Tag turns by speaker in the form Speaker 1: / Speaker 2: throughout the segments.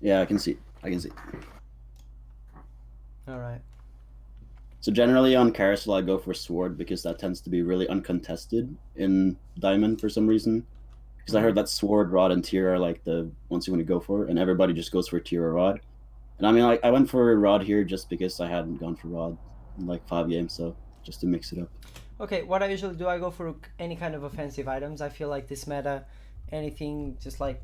Speaker 1: Yeah, I can see. I can see.
Speaker 2: All right.
Speaker 1: So generally on Carousel, I go for Sword because that tends to be really uncontested in Diamond for some reason. Because I
Speaker 2: Mm-hmm.
Speaker 1: heard that Sword, Rod, and Tier are like the ones you want to go for, and everybody just goes for Tier or Rod. And I mean, like, I went for Rod here just because I hadn't gone for Rod in like 5 games, so just to mix it up.
Speaker 2: Okay, what I usually do, I go for any kind of offensive items. I feel like this meta, anything just like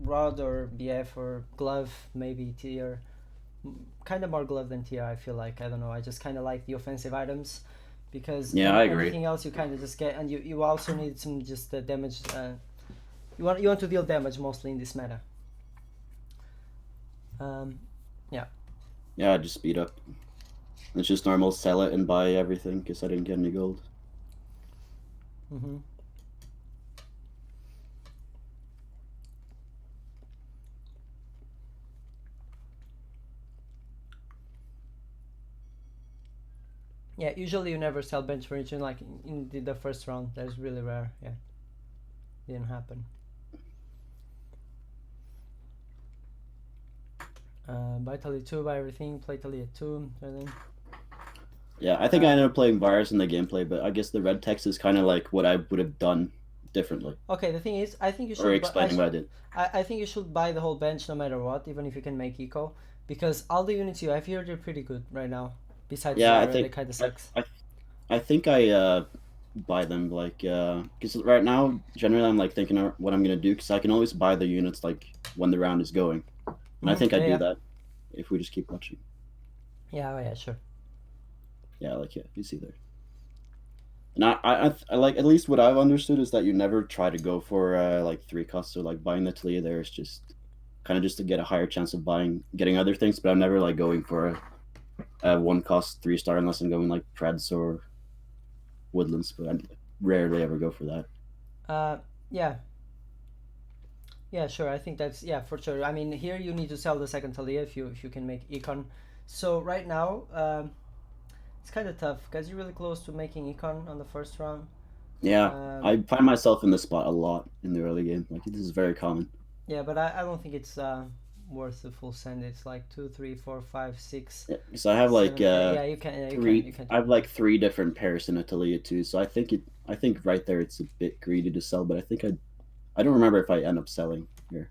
Speaker 2: rod or BF or glove, maybe tier, kind of more glove than tier. I feel like I don't know. I just kind of like the offensive items because
Speaker 1: Yeah, I agree.
Speaker 2: anything else you kind of just get, and you also need some just damage. You want to deal damage mostly in this meta. Um, yeah.
Speaker 1: Yeah, just speed up. It's just normal sell it and buy everything because I didn't get any gold.
Speaker 2: Mm-hmm. Yeah, usually you never sell bench furniture like in the first round. That's really rare. Yeah, didn't happen. Buy Italy 2, buy everything, play Italy at 2, and then.
Speaker 1: Yeah, I think I ended up playing virus in the gameplay, but I guess the red text is kind of like what I would have done differently,
Speaker 2: Okay, the thing is, I think you
Speaker 1: or
Speaker 2: should.
Speaker 1: explaining what I did.
Speaker 2: I think you should buy the whole bench no matter what, even if you can make eco, because all the units you have here they're pretty good right now. Besides
Speaker 1: Yeah, I
Speaker 2: Zyra, they
Speaker 1: think
Speaker 2: kind of
Speaker 1: I
Speaker 2: sucks.
Speaker 1: I, I think I buy them like because right now generally I'm like thinking of what I'm gonna do because I can always buy the units like when the round is going, and I think I
Speaker 2: Yeah,
Speaker 1: do
Speaker 2: yeah,
Speaker 1: that if we just keep watching.
Speaker 2: yeah, oh, yeah, sure.
Speaker 1: Yeah, like yeah, you see there. And I like at least what I've understood is that you never try to go for like three costs or like buying the Talia there is just kind of just to get a higher chance of getting other things, but I'm never like going for a one cost 3 star unless I'm going like Preds or Woodlands, but I rarely ever go for that.
Speaker 2: Uh, yeah, yeah, sure. I think that's yeah for sure. I mean, here you need to sell the second Talia if you can make Econ. So right now, it's kind of tough because you're really close to making Econ on the first round.
Speaker 1: Yeah,
Speaker 2: Um,
Speaker 1: I find myself in this spot a lot in the early game. Like this is very common.
Speaker 2: Yeah, but I don't think it's worth the full send. It's like two, three, four, five, six,
Speaker 1: Yeah, so I have like
Speaker 2: 7, 8. Yeah, you can. Yeah, you can. You
Speaker 1: three.
Speaker 2: can.
Speaker 1: I have like 3 different pairs in Italia too. So I think right there it's a bit greedy to sell, but I don't remember if I end up selling here.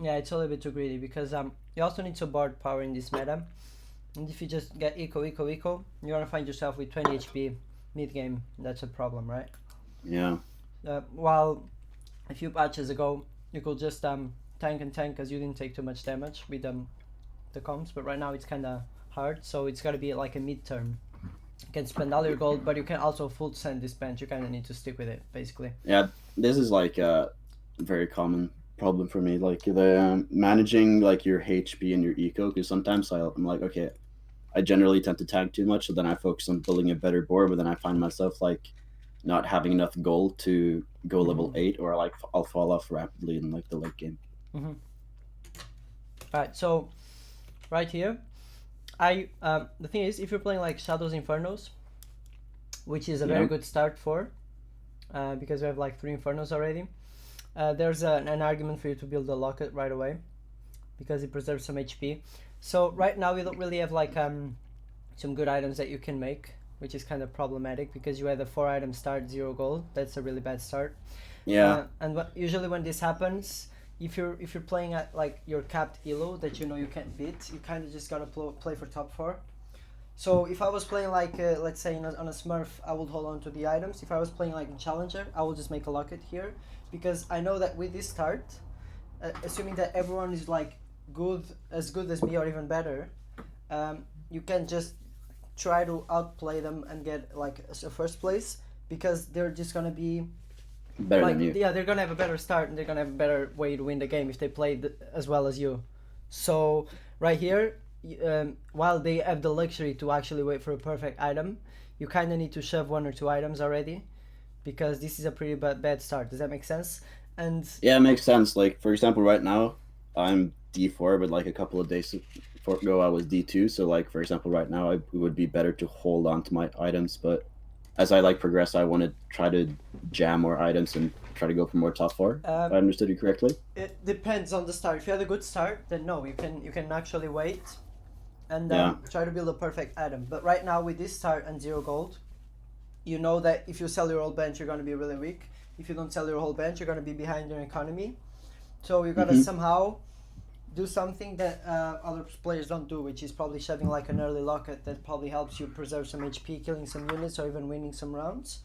Speaker 2: Yeah, it's a little bit too greedy because you also need support power in this meta, and if you just get eco, you're gonna find yourself with 20 HP mid game. That's a problem, right?
Speaker 1: Yeah.
Speaker 2: While a few patches ago you could just tank and tank because you didn't take too much damage with the comps, but right now it's kind of hard, so it's gotta be like a mid-term. You can spend all your gold, but you can also full send this bench. You kind of need to stick with it, basically.
Speaker 1: Yeah, this is like a very common problem for me. Like the managing like your HP and your eco, because sometimes I'm like, okay, I generally tend to tank too much, so then I focus on building a better board, but then I find myself like not having enough gold to go level
Speaker 2: Mm-hmm.
Speaker 1: 8, or like I'll fall off rapidly in like the late game.
Speaker 2: Mm-hmm. All right, so right here, I the thing is, if you're playing like Shadows Infernos, which is a very
Speaker 1: Yeah,
Speaker 2: good start for, because we have like 3 Infernos already. There's an argument for you to build a Locket right away because it preserves some HP. So right now we don't really have like some good items that you can make, which is kind of problematic because you had a 4 item start 0 gold. That's a really bad start.
Speaker 1: yeah,
Speaker 2: And usually when this happens, if you're playing at like your capped elo that you know you can't beat, you kind of just gotta play for top 4. So if I was playing like let's say on a Smurf, I would hold on to the items. If I was playing like in Challenger, I would just make a locket here because I know that with this start, assuming that everyone is like good as me or even better, you can just try to outplay them and get like a first place because they're just gonna be
Speaker 1: better than
Speaker 2: like
Speaker 1: you.
Speaker 2: yeah they're gonna have a better start and they're gonna have a better way to win the game if they play as well as you. So right here, while they have the luxury to actually wait for a perfect item, you kind of need to shove 1 or 2 items already because this is a pretty bad start. Does that make sense? And
Speaker 1: Yeah, it makes sense. Like for example, right now I'm D4, but like a couple of days ago I was D2. So like for example, right now it would be better to hold on to my items, but as I like progress, I want to try to jam more items and try to go for more top four. If I understood you correctly.
Speaker 2: It depends on the start. If you had a good start, then no, you can actually wait and
Speaker 1: Yeah.
Speaker 2: try to build a perfect item. But right now with this start and 0 gold, you know that if you sell your whole bench, you're gonna be really weak. If you don't sell your whole bench, you're gonna be behind your economy. So you gotta
Speaker 1: Hmm.
Speaker 2: somehow do something that other players don't do, which is probably shoving like an early locket that probably helps you preserve some HP, killing some units, or even winning some rounds.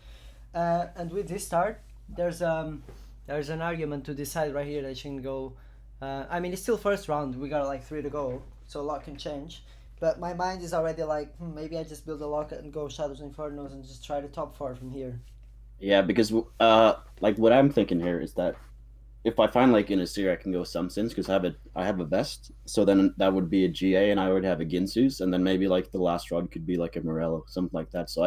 Speaker 2: And with this start, there's an argument to decide right here that you can go. I mean, it's still first round. We got like 3 to go, so a lot can change. But my mind is already like, maybe I just build a locket and go Shadows Infernos and just try the top 4 from here.
Speaker 1: Yeah, because like what I'm thinking here is that if I find like in a series I can go some sins because I have a vest, so then that would be a GA and I already have a Ginsu's, and then maybe like the last rod could be like a Morello, something like that. So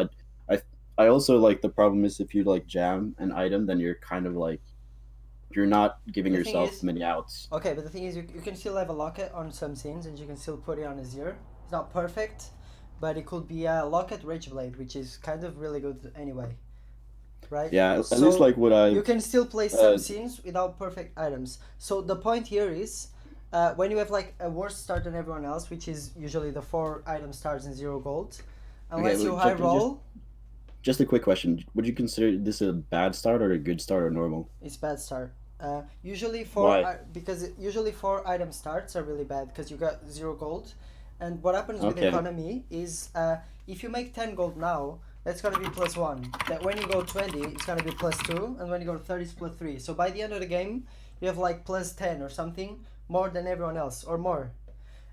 Speaker 1: I I also like the problem is if you like jam an item, then you're kind of like you're not giving
Speaker 2: The thing
Speaker 1: yourself
Speaker 2: is,
Speaker 1: many outs.
Speaker 2: okay, but the thing is, you can still have a locket on some scenes and you can still put it on a zero. It's not perfect, but it could be a locket Rage Blade, which is kind of really good anyway, right?
Speaker 1: Yeah, at least
Speaker 2: So
Speaker 1: like what
Speaker 2: you
Speaker 1: I've
Speaker 2: can still play some
Speaker 1: uh
Speaker 2: scenes without perfect items. So the point here is, when you have like a worse start than everyone else, which is usually the 4 item starts and 0 gold,
Speaker 1: okay,
Speaker 2: unless you high roll,
Speaker 1: just a quick question. Would you consider this a bad start or a good start or normal?
Speaker 2: it's bad start. Usually
Speaker 1: Why?
Speaker 2: because usually 4 item starts are really bad because you got 0 gold, and what happens with
Speaker 1: Okay.
Speaker 2: economy is if you make 10 gold now, that's gonna be +1. That when you go 20, it's gonna be +2, and when you go 30, it's +3. So by the end of the game, you have like +10 or something more than everyone else or more.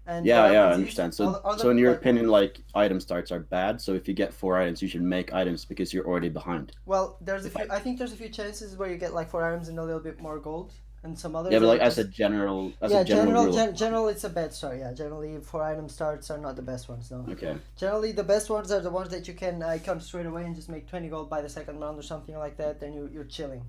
Speaker 2: And what
Speaker 1: Yeah, yeah, I
Speaker 2: happens is
Speaker 1: understand. So,
Speaker 2: other
Speaker 1: so in your
Speaker 2: like
Speaker 1: opinion, like item starts are bad. So if you get 4 items, you should make items because you're already behind.
Speaker 2: well, there's a
Speaker 1: If I,
Speaker 2: few. I think there's a few chances where you get like 4 items and a little bit more gold, and some
Speaker 1: yeah,
Speaker 2: others
Speaker 1: but
Speaker 2: that
Speaker 1: like
Speaker 2: you just
Speaker 1: as a
Speaker 2: yeah,
Speaker 1: general rule of thumb.
Speaker 2: general it's a bad start. Yeah, generally 4 item starts are not the best ones. No,
Speaker 1: Okay.
Speaker 2: generally the best ones are the ones that you can come straight away and just make 20 gold by the second round or something like that. Then you're chilling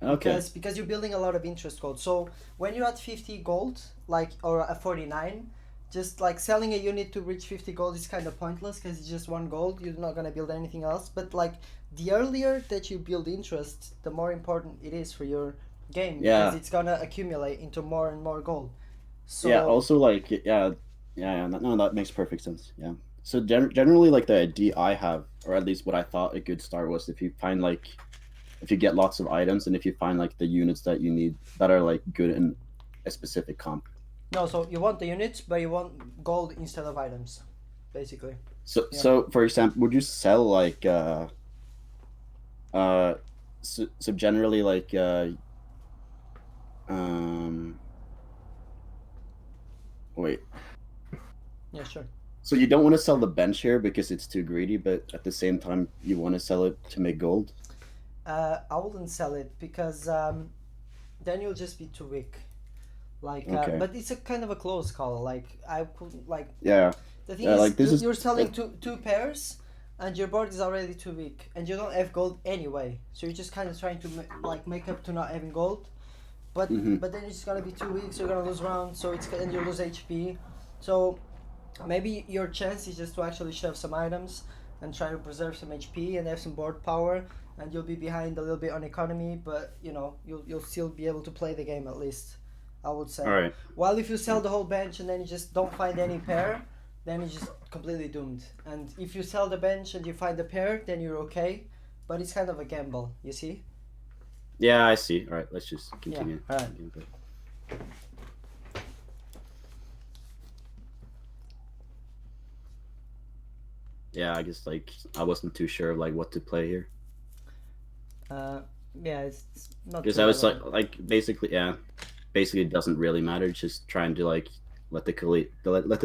Speaker 1: Okay.
Speaker 2: because you're building a lot of interest gold. So when you're at 50 gold, like or a 49, just like selling a unit to reach 50 gold is kind of pointless because it's just 1 gold. You're not gonna build anything else. But like the earlier that you build interest, the more important it is for your game because
Speaker 1: Yeah.
Speaker 2: it's gonna accumulate into more and more gold.
Speaker 1: Yeah.
Speaker 2: So
Speaker 1: Also, like, yeah. No, that makes perfect sense. Yeah. So generally, like the idea I have, or at least what I thought a good start was if you find like if you get lots of items and if you find like the units that you need that are like good in a specific comp.
Speaker 2: no, so you want the units, but you want gold instead of items, basically.
Speaker 1: So
Speaker 2: Yeah.
Speaker 1: so for example, would you sell like uh so generally like um wait.
Speaker 2: Yeah, sure.
Speaker 1: So you don't want to sell the bench here because it's too greedy, but at the same time you want to sell it to make gold.
Speaker 2: I wouldn't sell it because then you'll just be too weak. Like,
Speaker 1: Okay.
Speaker 2: but it's a kind of a close call. Like, I could like
Speaker 1: Yeah.
Speaker 2: the thing
Speaker 1: Yeah,
Speaker 2: is
Speaker 1: like this is
Speaker 2: you're selling two pairs, and your board is already too weak, and you don't have gold anyway. So you're just kind of trying to like make up to not having gold, but
Speaker 1: mhm.
Speaker 2: but then you're just gonna be 2 weeks. You're gonna lose rounds, so it's and you lose HP. So maybe your chance is just to actually shove some items and try to preserve some HP and have some board power, and you'll be behind a little bit on economy, but you know you'll still be able to play the game at least. I would
Speaker 1: All
Speaker 2: say.
Speaker 1: right.
Speaker 2: While if you sell the whole bench and then you just don't find any pair, then you're just completely doomed. And if you sell the bench and you find the pair, then you're okay. But it's kind of a gamble, you see?
Speaker 1: Yeah, I see. All right, let's just
Speaker 2: Yeah.
Speaker 1: continue.
Speaker 2: All right.
Speaker 1: Yeah, I guess like I wasn't too sure of like what to play here
Speaker 2: Uh, yeah, it's not
Speaker 1: because
Speaker 2: too
Speaker 1: I was
Speaker 2: relevant.
Speaker 1: like basically it doesn't really matter. It's just trying to like let the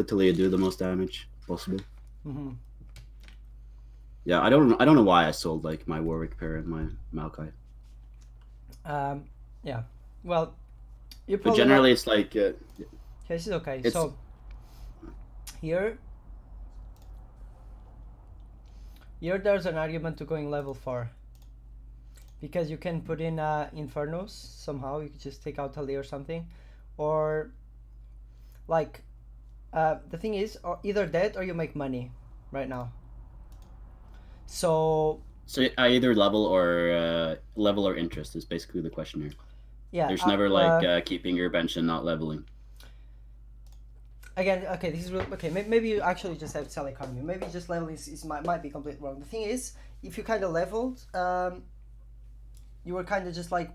Speaker 1: Talia do the most damage possible.
Speaker 2: Mm-hmm.
Speaker 1: Yeah, I don't know why I sold like my Warwick pair and my Maokai,
Speaker 2: Yeah. Well, you
Speaker 1: but
Speaker 2: probably want.
Speaker 1: generally it's like
Speaker 2: This is okay.
Speaker 1: it's
Speaker 2: So here, here there's an argument to going level 4 because you can put in Infernos somehow. You could just take out Talia or something, or like the thing is, or either that or you make money right now. So
Speaker 1: So I either level or interest is basically the question here.
Speaker 2: Yeah.
Speaker 1: There's never like keeping your bench and not leveling.
Speaker 2: Again, okay, this is really okay. Maybe you actually just have to sell economy. Maybe just leveling might be completely wrong. The thing is, if you kind of leveled, you were kind of just like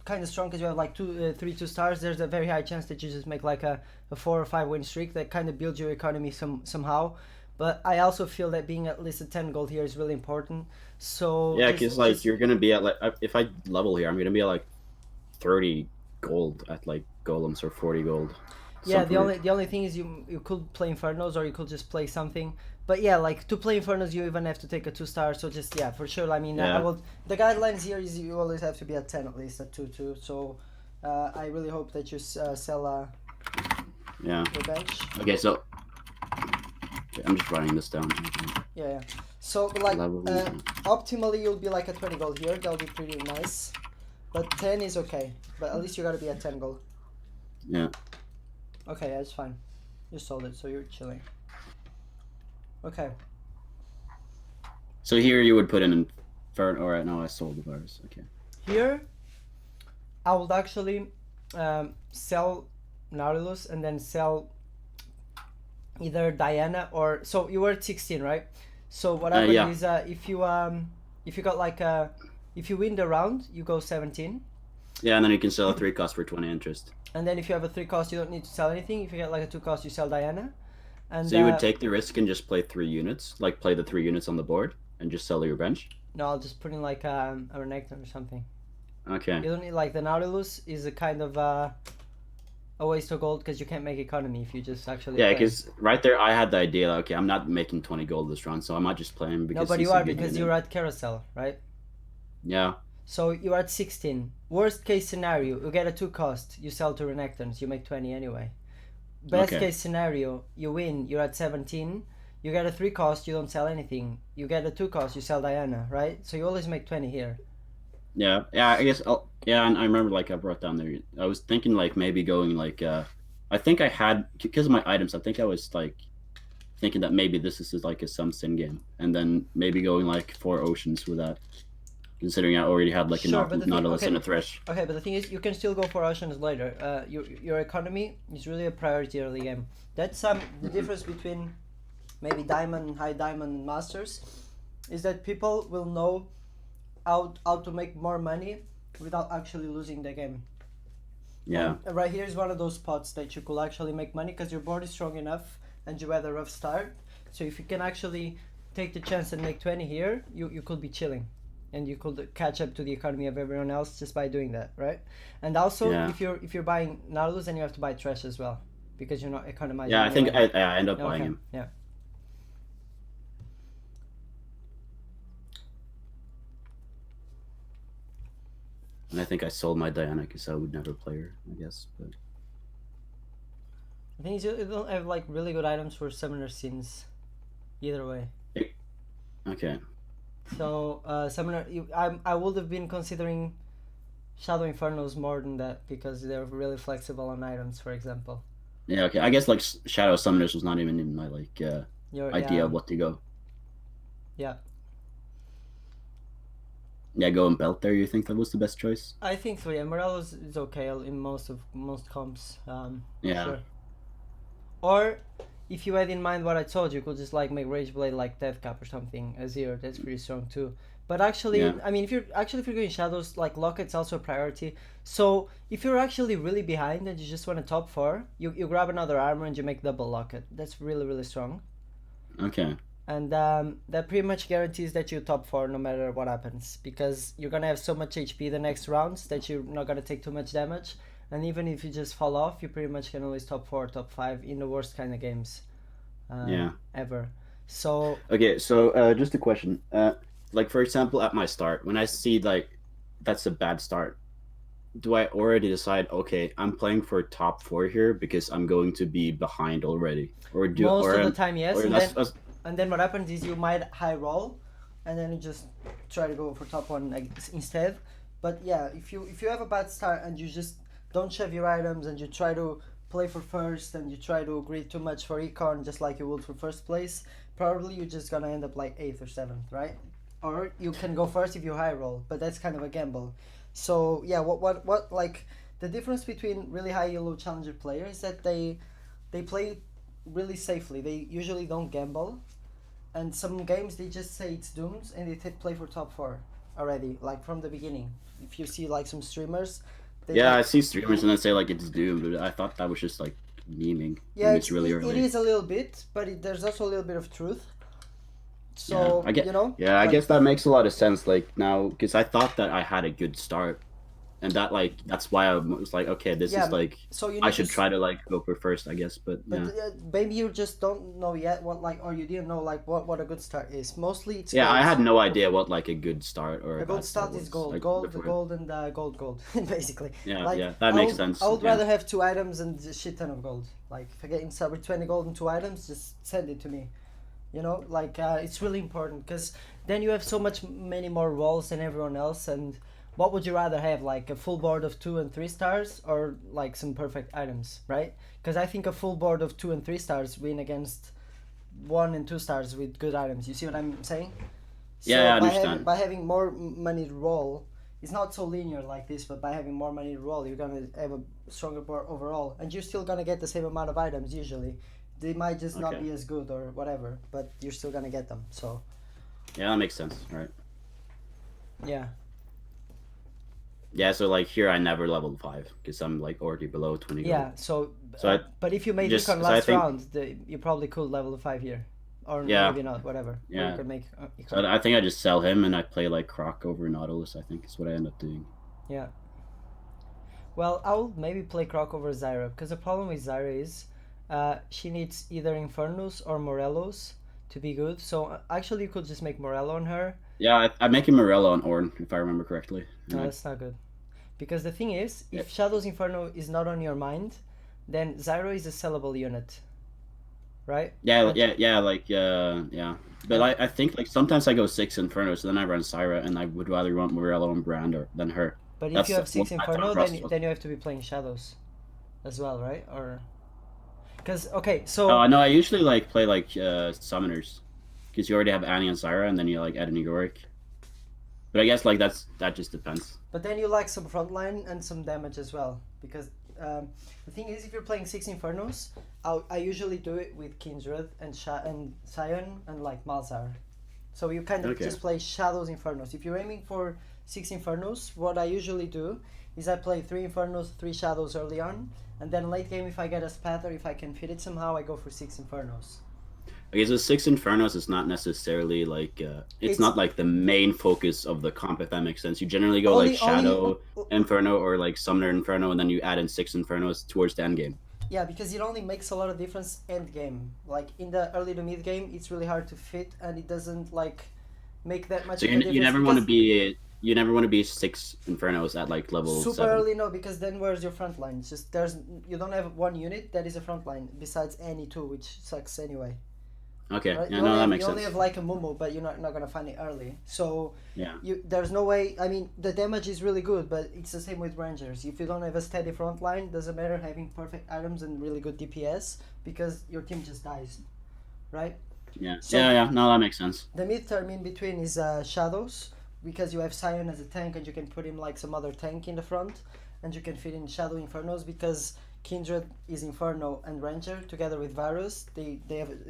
Speaker 2: kind of strong because you have like 2 stars. There's a very high chance that you just make like a 4 or 5 win streak that kind of builds your economy somehow. But I also feel that being at least a 10 gold here is really important. So
Speaker 1: Yeah, because like you're gonna be at like if I level here, I'm gonna be at like 30 gold at like golems or 40 gold.
Speaker 2: Yeah, the only thing is you could play Infernos or you could just play something. But yeah, like to play Infernos you even have to take a 2 star. So just yeah, for sure. I mean,
Speaker 1: Yeah.
Speaker 2: I will. The guidelines here is you always have to be at 10 at least at 2-2. So I really hope that you sell
Speaker 1: Yeah.
Speaker 2: your bench.
Speaker 1: Okay, so I'm just writing this down.
Speaker 2: Yeah. So like optimally you'll be like at 20 gold here. That'll be pretty nice. But 10 is okay. But at least you gotta be at 10 gold.
Speaker 1: Yeah.
Speaker 2: Okay, that's fine. You sold it, so you're chilling. Okay.
Speaker 1: So here you would put in Inferno. Alright, no, I sold the bars. Okay.
Speaker 2: Here, I would actually sell Nautilus and then sell either Diana or so you were at 16, right? So what happens is if you got like if you win the round, you go 17.
Speaker 1: Yeah, and then you can sell a 3 cost for 20 interest.
Speaker 2: And then if you have a 3 cost, you don't need to sell anything. If you get like a 2 cost, you sell Diana. And
Speaker 1: so you would take the risk and just play 3 units, like play the 3 units on the board and just sell your bench?
Speaker 2: No, I'll just put in like a Renekton or something.
Speaker 1: Okay.
Speaker 2: You don't need like the Nautilus is a kind of a waste of gold because you can't make economy if you just actually.
Speaker 1: Yeah, because right there I had the idea. Like, okay, I'm not making 20 gold this round, so I'm not just playing because.
Speaker 2: No, but you are because you're at Carousel, right?
Speaker 1: Yeah.
Speaker 2: So you're at 16. Worst case scenario, you get a 2 cost, you sell to Renekton, you make 20 anyway. Best case scenario, you win, you're at 17. You get a 3 cost, you don't sell anything. You get a 2 cost, you sell Diana, right? So you always make 20 here.
Speaker 1: Yeah, I guess. And I remember like I brought down there. I was thinking like maybe going like I think I had because of my items. I think I was like thinking that maybe this is like a some sin game, and then maybe going like 4 oceans with that. Considering I already had like a Nautilus and a Thresh.
Speaker 2: Okay, but the thing is, you can still go for oceans later. Your economy is really a priority early game. That's the difference between maybe Diamond, High Diamond, and Masters, is that people will know how to make more money without actually losing the game.
Speaker 1: Yeah.
Speaker 2: And right here is one of those spots that you could actually make money because your board is strong enough and you had a rough start. So if you can actually take the chance and make 20 here, you could be chilling. And you could catch up to the economy of everyone else just by doing that, right? And also, if you're buying Nautilus, then you have to buy Thresh as well because you're not economizing.
Speaker 1: Yeah, I think I end up buying him.
Speaker 2: Yeah.
Speaker 1: And I think I sold my Diana because I would never play her, I guess. But
Speaker 2: I think you don't have like really good items for Summoner Sins, either way.
Speaker 1: Okay.
Speaker 2: So Summoner, I would have been considering Shadow Infernos more than that because they're really flexible on items, for example.
Speaker 1: Yeah, okay. I guess like Shadow Summoners was not even in my like idea of what to go.
Speaker 2: Yeah.
Speaker 1: Yeah, go and belt there. You think that was the best choice?
Speaker 2: I think so. Yeah, Morello is okay in most comps.
Speaker 1: Yeah.
Speaker 2: Sure. Or if you had in mind what I told you, could just like make Rage Blade like Death Cap or something, a 0. That's pretty strong too. But actually, I mean, if you're going Shadows, like Locket's also a priority. So if you're actually really behind and you just want a top 4, you grab another armor and you make double Locket. That's really, really strong.
Speaker 1: Okay.
Speaker 2: And that pretty much guarantees that you top 4 no matter what happens, because you're gonna have so much HP the next rounds that you're not gonna take too much damage. And even if you just fall off, you pretty much can always top 4, top 5 in the worst kind of games. Ever. So.
Speaker 1: Okay, so just a question. Like for example, at my start, when I see like that's a bad start, do I already decide? Okay, I'm playing for top 4 here because I'm going to be behind already, or do
Speaker 2: most of the time yes. And then what happens is you might high roll, and then you just try to go for top 1 instead. But yeah, if you have a bad start and you just don't shove your items and you try to play for first and you try to greed too much for Econ just like you would for first place, probably you're just gonna end up like 8th or 7th, right? or you can go first if you high roll, but that's kind of a gamble. So yeah, what like the difference between really high elo challenger players is that they play really safely. They usually don't gamble, and some games they just say it's doomed and they play for top four already, like from the beginning. If you see like some streamers, they
Speaker 1: Yeah, I
Speaker 2: just
Speaker 1: see streamers and then say like it's doomed, but I thought that was just like memeing.
Speaker 2: yeah,
Speaker 1: Maybe it's really
Speaker 2: it
Speaker 1: early.
Speaker 2: is a little bit, but there's also a little bit of truth.
Speaker 1: Yeah,
Speaker 2: So
Speaker 1: I get.
Speaker 2: you know,
Speaker 1: Yeah, I
Speaker 2: like
Speaker 1: guess that makes a lot of sense. Like now, because I thought that I had a good start, and that like that's why I was like, okay, this
Speaker 2: yeah,
Speaker 1: is like
Speaker 2: so you
Speaker 1: I
Speaker 2: need to
Speaker 1: should try to like go for first, I guess. But
Speaker 2: but
Speaker 1: yeah,
Speaker 2: maybe you just don't know yet what like, or you didn't know like what a good start is. Mostly it's
Speaker 1: yeah, I
Speaker 2: gold.
Speaker 1: had no idea what like a good start or
Speaker 2: A
Speaker 1: a
Speaker 2: gold
Speaker 1: bad start
Speaker 2: start is
Speaker 1: was
Speaker 2: gold,
Speaker 1: like
Speaker 2: gold,
Speaker 1: before.
Speaker 2: gold, and gold, basically.
Speaker 1: Yeah,
Speaker 2: Like
Speaker 1: yeah, that makes
Speaker 2: I
Speaker 1: sense.
Speaker 2: would
Speaker 1: Yeah,
Speaker 2: rather have 2 items and a shit ton of gold. Like if I get inside with 20 gold and 2 items, just send it to me. You know, like it's really important because then you have so much many more rolls than everyone else. And what would you rather have, like a full board of 2 and 3 stars, or like some perfect items, right? Because I think a full board of 2 and 3 stars win against 1 and 2 stars with good items. You see what I'm saying?
Speaker 1: yeah,
Speaker 2: So
Speaker 1: I understand.
Speaker 2: by having more money to roll, it's not so linear like this. But by having more money to roll, you're gonna have a stronger board overall, and you're still gonna get the same amount of items usually. They might just not
Speaker 1: Okay,
Speaker 2: be as good or whatever, but you're still gonna get them. So
Speaker 1: yeah, that makes sense. All right.
Speaker 2: yeah,
Speaker 1: Yeah, so like here I never leveled 5 because I'm like already below 20 gold.
Speaker 2: yeah. So,
Speaker 1: So I
Speaker 2: but if you made Econ
Speaker 1: just so I
Speaker 2: last
Speaker 1: think
Speaker 2: round, you probably could level 5 here, or
Speaker 1: yeah,
Speaker 2: maybe not, whatever. Or you
Speaker 1: yeah.
Speaker 2: could make
Speaker 1: So
Speaker 2: Econ.
Speaker 1: I think I just sell him and I play like Croc over Nautilus. I think is what I end up doing.
Speaker 2: Yeah. Well, I'll maybe play Croc over Zyra because the problem with Zyra is, she needs either Infernus or Morellos to be good. So actually, you could just make Morello on her.
Speaker 1: Yeah, I make him Morello on Orn if I remember correctly, and
Speaker 2: No,
Speaker 1: I
Speaker 2: that's not good. Because the thing is,
Speaker 1: yeah,
Speaker 2: if Shadow's Inferno is not on your mind, then Zyro is a sellable unit, right?
Speaker 1: yeah,
Speaker 2: And
Speaker 1: yeah, yeah, like yeah. But
Speaker 2: and
Speaker 1: I think like sometimes I go 6 Inferno, so then I run Syra, and I would rather want Morello and Brand or than her.
Speaker 2: but if you
Speaker 1: That's
Speaker 2: have
Speaker 1: what
Speaker 2: six
Speaker 1: my thought
Speaker 2: Inferno,
Speaker 1: process was.
Speaker 2: then you have to be playing Shadows as well, right? Or because okay,
Speaker 1: Oh,
Speaker 2: so
Speaker 1: I know. I usually like play like summoners because you already have Annie and Syra, and then you like add an Egoric. But I guess like that just depends.
Speaker 2: but then you like some frontline and some damage as well because the thing is, if you're playing 6 Infernos, I usually do it with Kindred and and Sion and like Malzar. So you kind of
Speaker 1: Okay.
Speaker 2: just play Shadows Infernos. If you're aiming for 6 Infernos, what I usually do is I play 3 Infernos, 3 Shadows early on, and then late game if I get a spat or if I can fit it somehow, I go for 6 Infernos.
Speaker 1: Okay, so 6 Infernos is not necessarily like it's
Speaker 2: It's
Speaker 1: not like the main focus of the comp, if that makes sense. You generally go like
Speaker 2: only
Speaker 1: Shadow Inferno or like Summoner Inferno, and then you add in 6 Infernos towards the end game.
Speaker 2: yeah, because it only makes a lot of difference end game. Like in the early to mid game, it's really hard to fit, and it doesn't like make that much
Speaker 1: So
Speaker 2: of a
Speaker 1: you
Speaker 2: difference
Speaker 1: never want to
Speaker 2: because
Speaker 1: be 6 Infernos at like level
Speaker 2: super
Speaker 1: 7.
Speaker 2: early no, because then where's your front line? It's just there's you don't have one unit that is a front line besides any two, which sucks anyway.
Speaker 1: Okay,
Speaker 2: Right?
Speaker 1: yeah, no, that makes
Speaker 2: You only
Speaker 1: sense.
Speaker 2: have like a Mumu, but you're not gonna find it early. So
Speaker 1: Yeah,
Speaker 2: there's no way. I mean, the damage is really good, but it's the same with Rangers. If you don't have a steady front line, doesn't matter having perfect items and really good DPS because your team just dies, right?
Speaker 1: yeah,
Speaker 2: So
Speaker 1: yeah, yeah. No, that makes sense.
Speaker 2: the mid term in between is Shadows because you have Sion as a tank and you can put him like some other tank in the front, and you can fit in Shadow Infernos because Kindred is Inferno and Ranger together with Varus. They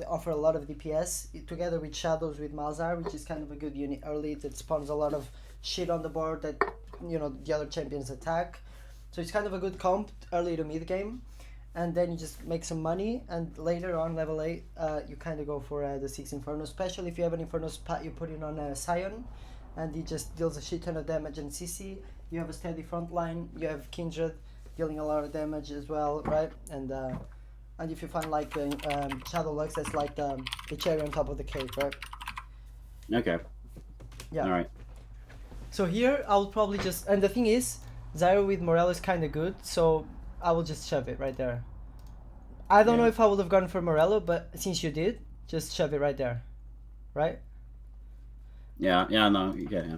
Speaker 2: offer a lot of DPS together with Shadows with Malzar, which is kind of a good unit early that spawns a lot of shit on the board that the other champions attack. So it's kind of a good comp early to mid game, and then you just make some money. And later on level 8, you kind of go for the 6 Inferno, especially if you have an Inferno spat you put in on Sion, and he just deals a shit ton of damage and CC. You have a steady front line. You have Kindred dealing a lot of damage as well, right? And if you find like the Shadow Lux, that's like the cherry on top of the cake, right?
Speaker 1: Okay,
Speaker 2: Yeah.
Speaker 1: all right.
Speaker 2: So here I will probably just, and the thing is, Zyro with Morel is kind of good, so I will just shove it right there. I don't know
Speaker 1: Yeah,
Speaker 2: if I would have gone for Morello, but since you did, just shove it right there, right?
Speaker 1: yeah, yeah. No, yeah, yeah.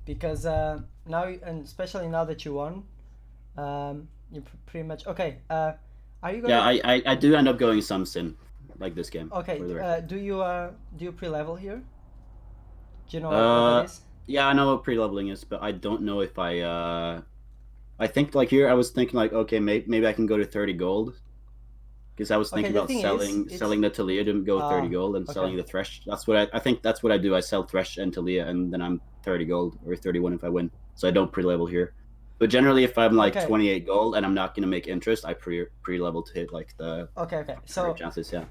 Speaker 2: Because now, and especially now that you won, you're pretty much okay. Are you
Speaker 1: Yeah,
Speaker 2: gonna?
Speaker 1: I do end up going some sin like this game
Speaker 2: Okay,
Speaker 1: for the record.
Speaker 2: do you pre-level here? Do you know what that
Speaker 1: Uh,
Speaker 2: is?
Speaker 1: yeah, I know what pre-leveling is, but I don't know if I think like here I was thinking like, okay, maybe I can go to 30 gold because I was
Speaker 2: Okay,
Speaker 1: thinking
Speaker 2: the
Speaker 1: about
Speaker 2: thing is,
Speaker 1: selling the Talia to go 30 gold and
Speaker 2: okay.
Speaker 1: selling the Thresh. That's what I think that's what I do. I sell Thresh and Talia and then I'm 30 gold or 31 if I win. So I don't pre-level here. But generally if I'm like
Speaker 2: Okay,
Speaker 1: 28 gold and I'm not going to make interest, I pre-level to hit like the
Speaker 2: okay.
Speaker 1: higher
Speaker 2: So
Speaker 1: chances, yeah.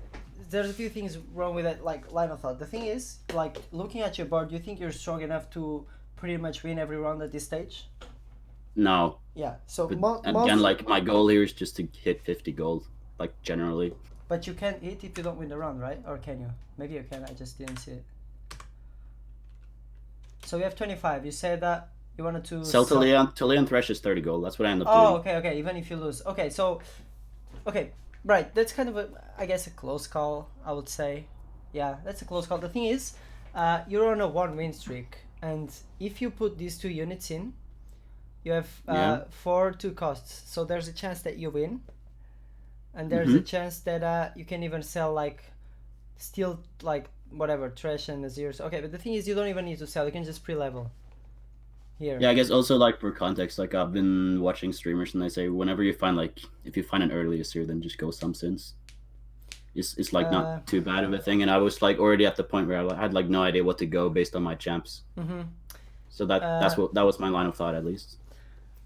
Speaker 2: there's a few things wrong with that like line of thought. The thing is, like looking at your board, do you think you're strong enough to pretty much win every round at this stage?
Speaker 1: No.
Speaker 2: Yeah. So
Speaker 1: But again,
Speaker 2: most,
Speaker 1: like my goal here is just to hit 50 gold, like generally.
Speaker 2: but you can't hit if you don't win the round, right? Or can you? Maybe you can. I just didn't see it. So we have 25. You said that you wanted to
Speaker 1: Sell
Speaker 2: sell.
Speaker 1: To Leon Thresh is 30 gold. That's what I end up
Speaker 2: Oh,
Speaker 1: doing.
Speaker 2: okay. Even if you lose, okay. So, okay, right. That's kind of a, I guess, a close call. I would say, yeah, that's a close call. The thing is, you're on a one-win streak, and if you put these two units in, you have
Speaker 1: Yeah.
Speaker 2: 4 2 costs. So there's a chance that you win, and there's a
Speaker 1: Mm-hmm.
Speaker 2: chance that you can even sell like, still like whatever trash and Azirs. Okay, but the thing is, you don't even need to sell. You can just pre-level here.
Speaker 1: Yeah, I guess also like for context, like I've been watching streamers and they say whenever you find like if you find an early Asir, then just go some sins. It's like not
Speaker 2: Uh,
Speaker 1: too bad of a thing. And I was like already at the point where I had like no idea what to go based on my champs.
Speaker 2: mm-hmm.
Speaker 1: So
Speaker 2: uh,
Speaker 1: that was my line of thought at least.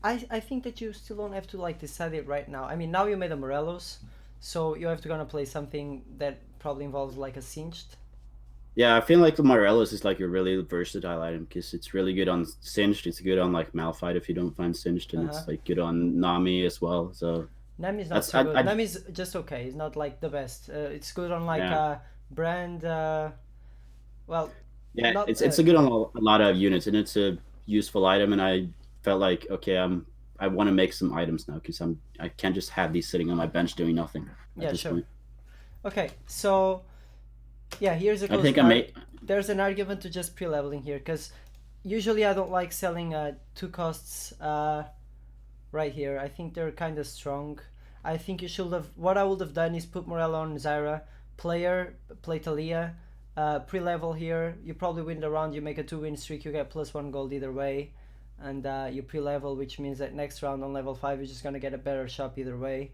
Speaker 2: I think that you still don't have to like decide it right now. I mean, now you made a Morelos, so you have to gonna play something that probably involves like a singed.
Speaker 1: Yeah, I feel like the Morelos is like a really versatile item because it's really good on Singed. It's good on like Malphite if you don't find Singed,
Speaker 2: Uh
Speaker 1: and
Speaker 2: huh.
Speaker 1: it's like good on Nami as well. So
Speaker 2: Nami's not
Speaker 1: that's
Speaker 2: so good.
Speaker 1: I
Speaker 2: Nami's just okay. It's not like the best. It's good on like
Speaker 1: yeah
Speaker 2: brand. Well,
Speaker 1: yeah
Speaker 2: not.
Speaker 1: it's a good on a lot of units, and it's a useful item. And I felt like okay, I want to make some items now because I can't just have these sitting on my bench doing nothing at
Speaker 2: Yeah,
Speaker 1: this
Speaker 2: sure.
Speaker 1: point.
Speaker 2: Okay, so yeah, here's a
Speaker 1: I
Speaker 2: close.
Speaker 1: think I made
Speaker 2: There's an argument to just pre-leveling here because usually I don't like selling 2 costs right here. I think they're kind of strong. I think you should have. What I would have done is put Morello on Zyra, play Talia, pre-level here. You probably win the round. You make a 2-win streak. You get +1 gold either way, and you pre-level, which means that next round on level 5 you're just gonna get a better shop either way,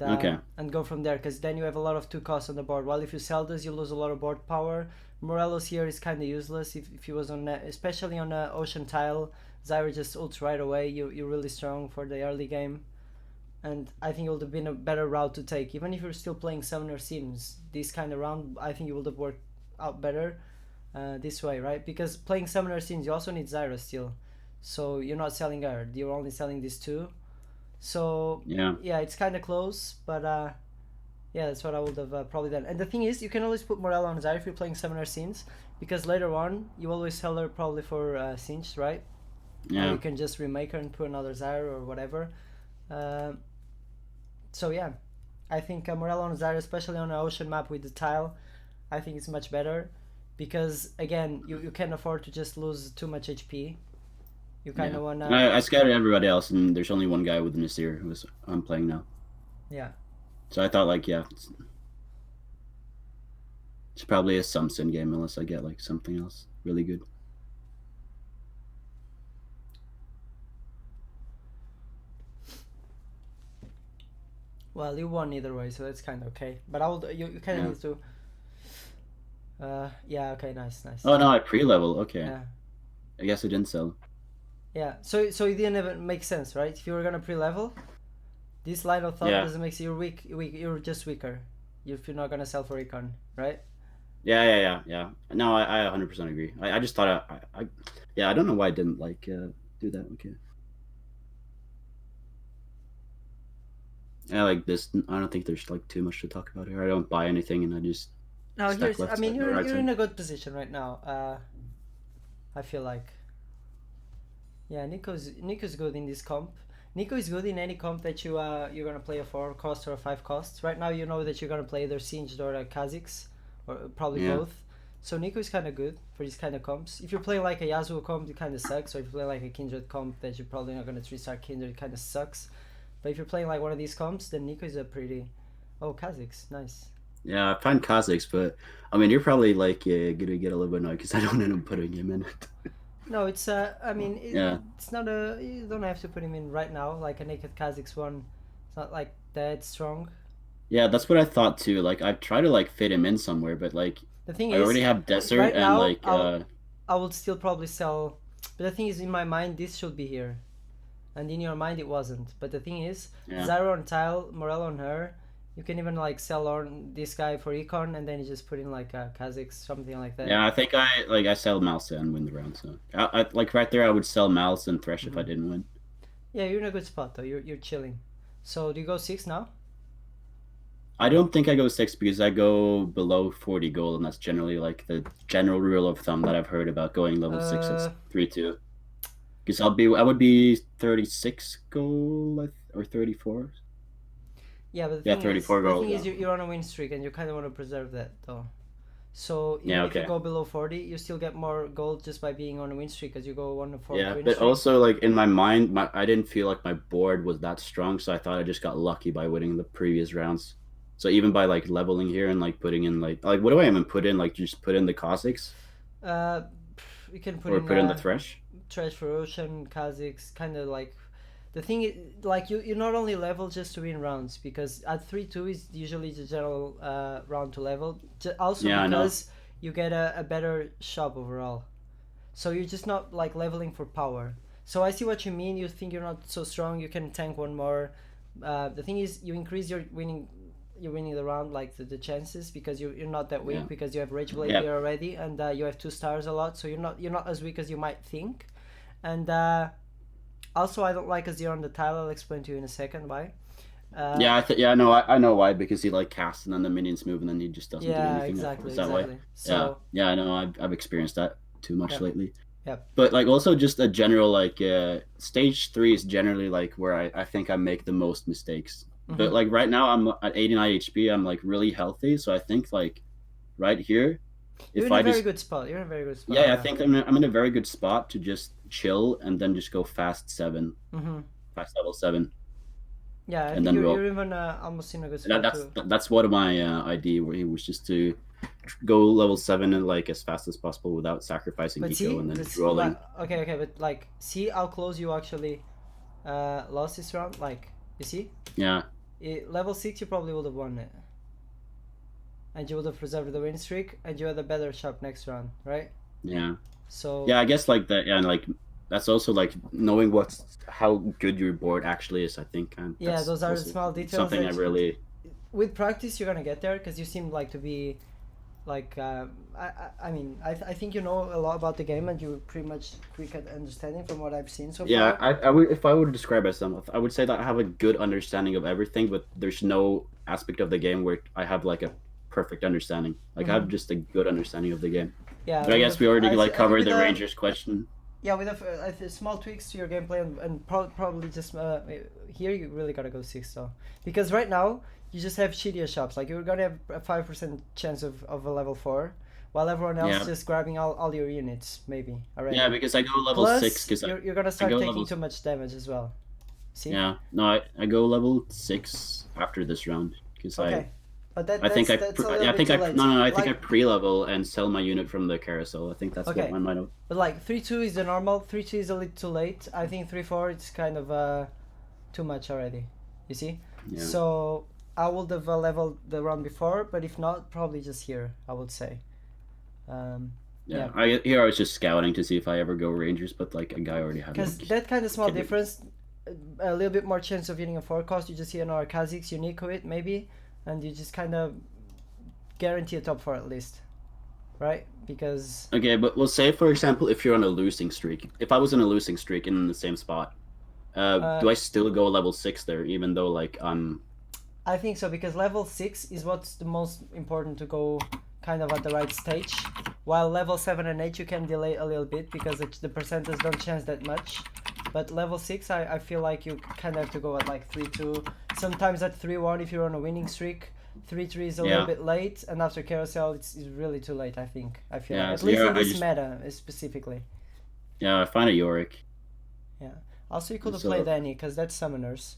Speaker 1: okay.
Speaker 2: and go from there. Because then you have a lot of 2 costs on the board. While if you sell this, you lose a lot of board power. Morello's here is kind of useless if he was on, especially on Ocean Tile. Zyra just ults right away. You're really strong for the early game, and I think it would have been a better route to take. Even if you're still playing Summoner Sims, this kind of round, I think it would have worked out better this way, right? Because playing Summoner Sims, you also need Zyra still, so you're not selling her. You're only selling these two. So
Speaker 1: Yeah.
Speaker 2: yeah, it's kind of close, but yeah, that's what I would have probably done. And the thing is, you can always put Morella on Zyra if you're playing Summoner Sims, because later on you always sell her probably for Singed, right? Or you
Speaker 1: Yeah.
Speaker 2: can just remake her and put another Zyra or whatever. Uh, so yeah, I think Morella on Zyra, especially on an ocean map with the tile, I think it's much better because again, you can't afford to just lose too much HP. You kind
Speaker 1: Yeah.
Speaker 2: of
Speaker 1: And
Speaker 2: wanna,
Speaker 1: I scouted everybody else, and there's only one guy with an Asir who I'm playing now.
Speaker 2: yeah.
Speaker 1: So I thought like, yeah, it's probably a some sin game unless I get like something else really good.
Speaker 2: Well, you won either way, so that's kind of okay. But I would, you kind of
Speaker 1: Yeah.
Speaker 2: need to. Yeah. Okay. Nice. Nice.
Speaker 1: Oh no, I pre-level. Okay,
Speaker 2: Yeah.
Speaker 1: I guess I didn't sell.
Speaker 2: Yeah. So it didn't even make sense, right? If you were gonna pre-level, this line of thought
Speaker 1: Yeah,
Speaker 2: doesn't make you weak. You're just weaker. If you're not gonna sell for Econ, right?
Speaker 1: yeah. No, I 100% agree. I just thought yeah, I don't know why I didn't like do that. Okay. Yeah, like this. I don't think there's like too much to talk about here. I don't buy anything, and I just
Speaker 2: Now
Speaker 1: stack
Speaker 2: here's. I
Speaker 1: left
Speaker 2: mean,
Speaker 1: side or right
Speaker 2: you're in
Speaker 1: side.
Speaker 2: a good position right now. I feel like. Yeah, Nico's good in this comp. Nico is good in any comp that you're gonna play a 4 cost or a 5 cost. Right now, you know that you're gonna play either Singed or a Kha'Zix, or probably
Speaker 1: Yeah.
Speaker 2: both. So Nico is kind of good for these kind of comps. If you play like a Yasuo comp, it kind of sucks. Or if you play like a Kindred comp that you're probably not gonna 3-star Kindred, it kind of sucks. But if you're playing like one of these comps, then Nico is a pretty. Oh, Kha'Zix, nice.
Speaker 1: Yeah, I find Kha'Zix, but I mean, you're probably like gonna get a little bit annoyed because I don't end up putting him in it.
Speaker 2: No, it's I mean,
Speaker 1: Yeah,
Speaker 2: it's not a. You don't have to put him in right now. Like a naked Kha'Zix one, it's not like that strong.
Speaker 1: yeah, that's what I thought too. Like I try to like fit him in somewhere, but like
Speaker 2: The thing
Speaker 1: I already
Speaker 2: is,
Speaker 1: have desert
Speaker 2: right
Speaker 1: and
Speaker 2: now
Speaker 1: like
Speaker 2: I would still probably sell. But the thing is, in my mind, this should be here, and in your mind, it wasn't. But the thing is,
Speaker 1: yeah.
Speaker 2: Zyro on tile, Morello on her. You can even like sell on this guy for Econ, and then you just put in like a Kha'Zix, something like that.
Speaker 1: Yeah, I think I sell Mouse and win the round. So I like right there I would sell Mouse and Thresh if I
Speaker 2: Hmm.
Speaker 1: didn't win.
Speaker 2: Yeah, you're in a good spot though. You're chilling. So do you go six now?
Speaker 1: I don't think I go six because I go below 40 gold, and that's generally like the general rule of thumb that I've heard about going level six at
Speaker 2: Uh,
Speaker 1: 3-2. Because I would be 36 gold or 34.
Speaker 2: yeah, but
Speaker 1: Yeah, 34
Speaker 2: the
Speaker 1: gold.
Speaker 2: thing
Speaker 1: Yeah.
Speaker 2: is, you're on a win streak, and you kind of want to preserve that though. So
Speaker 1: Yeah.
Speaker 2: even if you
Speaker 1: Okay.
Speaker 2: go below 40, you still get more gold just by being on a win streak, as you go on a fourth
Speaker 1: Yeah,
Speaker 2: win
Speaker 1: but
Speaker 2: streak.
Speaker 1: also like in my mind, I didn't feel like my board was that strong, so I thought I just got lucky by winning the previous rounds. So even by like leveling here and like putting in like what do I even put in? Like just put in the Kha'Zix
Speaker 2: Uh, you can put
Speaker 1: or
Speaker 2: in
Speaker 1: put in the Thresh?
Speaker 2: Trash for Ocean, Kha'Zix, kind of like the thing is, like you not only level just to win rounds, because at 3-2 is usually the general round to level, also
Speaker 1: Yeah, I know.
Speaker 2: because you get a better shop overall. So you're just not like leveling for power. So I see what you mean. You think you're not so strong, you can tank one more. The thing is, you increase your winning. You're winning the round, like the chances, because you're not that
Speaker 1: Yeah.
Speaker 2: weak, because you have Rage Blade
Speaker 1: Yeah.
Speaker 2: here already, and you have 2 stars a lot, so you're not as weak as you might think. And also, I don't like Azir on the tile. I'll explain to you in a second why. Uh,
Speaker 1: Yeah, yeah, I know why because he like casts and then the minions move and then he just doesn't do
Speaker 2: yeah,
Speaker 1: anything.
Speaker 2: exactly,
Speaker 1: Is that why?
Speaker 2: exactly.
Speaker 1: Yeah.
Speaker 2: So,
Speaker 1: Yeah, I know. I've experienced that too much
Speaker 2: yep,
Speaker 1: lately.
Speaker 2: yep.
Speaker 1: But like also just a general like stage 3 is generally like where I think I make the most mistakes.
Speaker 2: Mm-hmm.
Speaker 1: But like right now I'm at 89 HP, I'm like really healthy, so I think like right here
Speaker 2: You're
Speaker 1: if
Speaker 2: in a
Speaker 1: I
Speaker 2: very
Speaker 1: just
Speaker 2: good spot. You're in a very good spot.
Speaker 1: yeah, I
Speaker 2: Yeah.
Speaker 1: think I'm in a very good spot to just chill and then just go fast 7,
Speaker 2: Mm-hmm.
Speaker 1: fast level 7
Speaker 2: Yeah, I
Speaker 1: and
Speaker 2: think
Speaker 1: then
Speaker 2: you're
Speaker 1: roll.
Speaker 2: even almost in a good
Speaker 1: That,
Speaker 2: spot
Speaker 1: that's
Speaker 2: too.
Speaker 1: that's one of my idea where he was just to go level 7 and like as fast as possible without sacrificing
Speaker 2: But
Speaker 1: eco
Speaker 2: see,
Speaker 1: and then just
Speaker 2: this
Speaker 1: rolling.
Speaker 2: okay, okay, but like, see how close you actually lost this round. Like, you see,
Speaker 1: Yeah.
Speaker 2: level 6, you probably would have won it, and you would have preserved the win streak, and you had a better shot next round, right?
Speaker 1: Yeah.
Speaker 2: So
Speaker 1: Yeah, I guess like that. Yeah, and like that's also like knowing what's how good your board actually is. I think, and
Speaker 2: yeah,
Speaker 1: that's
Speaker 2: those are the
Speaker 1: also
Speaker 2: small details
Speaker 1: something I
Speaker 2: that
Speaker 1: really.
Speaker 2: with practice you're gonna get there, because you seem like to be like I mean I think you know a lot about the game, and you pretty much quick at understanding from what I've seen so
Speaker 1: Yeah,
Speaker 2: far.
Speaker 1: I would if I would describe myself, I would say that I have a good understanding of everything, but there's no aspect of the game where I have like a perfect understanding. Like I have
Speaker 2: Mm-hmm.
Speaker 1: just a good understanding of the game.
Speaker 2: Yeah,
Speaker 1: But I guess we already like
Speaker 2: I think
Speaker 1: covered
Speaker 2: with
Speaker 1: the
Speaker 2: the
Speaker 1: Rangers question.
Speaker 2: yeah, with small tweaks to your gameplay, and probably just here you really gotta go six though, because right now you just have shittier shops. Like you're gonna have a 5% chance of a level 4, while everyone else
Speaker 1: Yeah,
Speaker 2: just grabbing all your units maybe
Speaker 1: yeah,
Speaker 2: already.
Speaker 1: because I go level 6
Speaker 2: Plus
Speaker 1: because
Speaker 2: you're gonna
Speaker 1: I
Speaker 2: start
Speaker 1: go
Speaker 2: taking
Speaker 1: level
Speaker 2: too much damage as well. See?
Speaker 1: yeah no I go level 6 after this round because
Speaker 2: Okay, but
Speaker 1: I think
Speaker 2: that's a little
Speaker 1: I
Speaker 2: bit
Speaker 1: think
Speaker 2: too
Speaker 1: I
Speaker 2: late.
Speaker 1: no I think I
Speaker 2: Like
Speaker 1: pre-level and sell my unit from the carousel. I think that's what
Speaker 2: okay,
Speaker 1: my mind.
Speaker 2: but like 3-2 is the normal. 3-2 is a little too late. I think 3-4 it's kind of too much already. You see?
Speaker 1: Yeah,
Speaker 2: So I would have leveled the round before, but if not, probably just here, I would say. Um,
Speaker 1: yeah.
Speaker 2: yeah,
Speaker 1: I was just scouting to see if I ever go Rangers, but like a guy already had
Speaker 2: because
Speaker 1: like
Speaker 2: that kind of small
Speaker 1: kid.
Speaker 2: difference, a little bit more chance of hitting a forecast. You just see another Kha'Zix, you Nico it maybe, and you just kind of guarantee a top 4 at least, right? Because
Speaker 1: Okay, but we'll say for example if you're on a losing streak. If I was in a losing streak in the same spot,
Speaker 2: uh,
Speaker 1: do I still go level 6 there even though like
Speaker 2: I think so, because level 6 is what's the most important to go kind of at the right stage. While level 7 and 8 you can delay a little bit because the percentage don't change that much. But level 6 I feel like you kind of have to go at like 3-2. Sometimes at 3-1 if you're on a winning streak. 3-3 is a little
Speaker 1: yeah
Speaker 2: bit late, and after Carousel it's really too late, I think. I feel like.
Speaker 1: yeah
Speaker 2: At
Speaker 1: so
Speaker 2: least
Speaker 1: yeah
Speaker 2: in this meta specifically.
Speaker 1: I find a Yorick
Speaker 2: Yeah. Also you could have played
Speaker 1: so
Speaker 2: Annie, because that's summoners.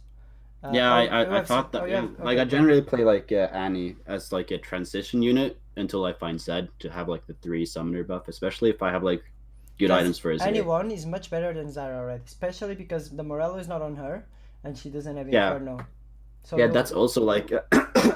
Speaker 1: Yeah,
Speaker 2: Or you
Speaker 1: I
Speaker 2: have
Speaker 1: thought
Speaker 2: or
Speaker 1: that.
Speaker 2: you
Speaker 1: Yeah,
Speaker 2: have
Speaker 1: like
Speaker 2: okay,
Speaker 1: I
Speaker 2: cool.
Speaker 1: generally play like Annie as like a transition unit until I find Zed to have like the 3 summoner buff, especially if I have like good
Speaker 2: Because
Speaker 1: items for Azir.
Speaker 2: anyone is much better than Zara already, especially because the Morello is not on her and she doesn't have
Speaker 1: Yeah,
Speaker 2: Inferno. So
Speaker 1: yeah,
Speaker 2: you
Speaker 1: that's also like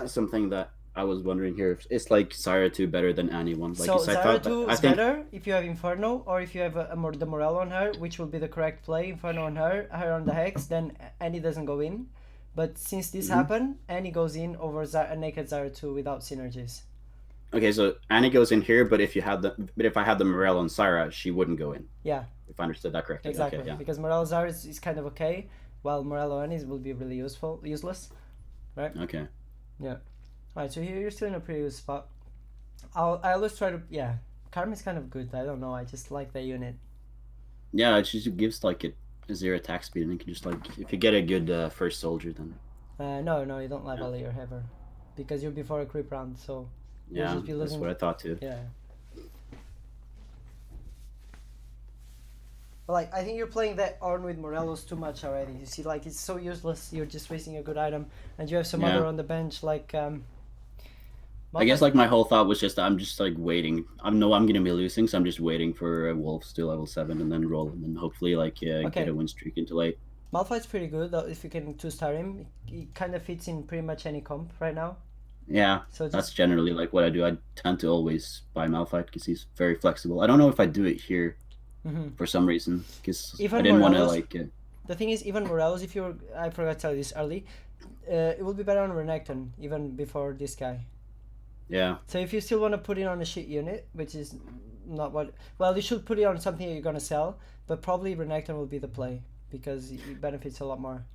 Speaker 1: something that I was wondering here. If it's like Syra 2 better than Annie 1? Like,
Speaker 2: so
Speaker 1: 'cause I
Speaker 2: Zara
Speaker 1: thought that
Speaker 2: 2
Speaker 1: I
Speaker 2: is
Speaker 1: think
Speaker 2: better if you have Inferno or if you have the Morello on her, which will be the correct play. Inferno on her on the Hex, then Annie doesn't go in. But since this
Speaker 1: mhm.
Speaker 2: happened, Annie goes in over Zara, naked Zara 2 without synergies.
Speaker 1: Okay, so Annie goes in here, but if I had the Morel on Syra, she wouldn't go in.
Speaker 2: Yeah,
Speaker 1: If I understood that correctly. Okay,
Speaker 2: exactly.
Speaker 1: yeah,
Speaker 2: Because Morello Zara is kind of okay, while Morello Annie will be really useless, right?
Speaker 1: okay.
Speaker 2: Yeah. Alright, so here you're still in a pretty good spot. I always try to yeah. Karma is kind of good. I don't know. I just like the unit.
Speaker 1: Yeah, it just gives like a 0 attack speed, and you can just like if you get a good first soldier, then
Speaker 2: No, you don't
Speaker 1: yeah,
Speaker 2: level your ever, because you're before a creep round, so you'll
Speaker 1: yeah,
Speaker 2: just be
Speaker 1: that's
Speaker 2: losing.
Speaker 1: what I thought too.
Speaker 2: Yeah. But like I think you're playing that Ornn with Morelos too much already. You see, like it's so useless. You're just wasting a good item, and you have some other
Speaker 1: Yeah,
Speaker 2: on the bench like
Speaker 1: I guess
Speaker 2: Malphite.
Speaker 1: like my whole thought was just I'm just like waiting. I know I'm gonna be losing, so I'm just waiting for Wolves to level 7 and then roll, and then hopefully like get
Speaker 2: Okay,
Speaker 1: a win streak into late.
Speaker 2: Malphite's pretty good though, if you can two-star him. He kind of fits in pretty much any comp right now.
Speaker 1: Yeah,
Speaker 2: So
Speaker 1: that's
Speaker 2: just
Speaker 1: generally like what I do. I tend to always buy Malphite because he's very flexible. I don't know if I do it here
Speaker 2: mhm.
Speaker 1: for some reason because I
Speaker 2: Even
Speaker 1: didn't want to
Speaker 2: Morelos.
Speaker 1: like.
Speaker 2: The thing is, even Morelos, if you're, I forgot to tell you this early, it will be better on Renekton even before this guy.
Speaker 1: Yeah,
Speaker 2: So if you still want to put it on a shit unit, which is not what, well, you should put it on something you're gonna sell, but probably Renekton will be the play because it benefits a lot more.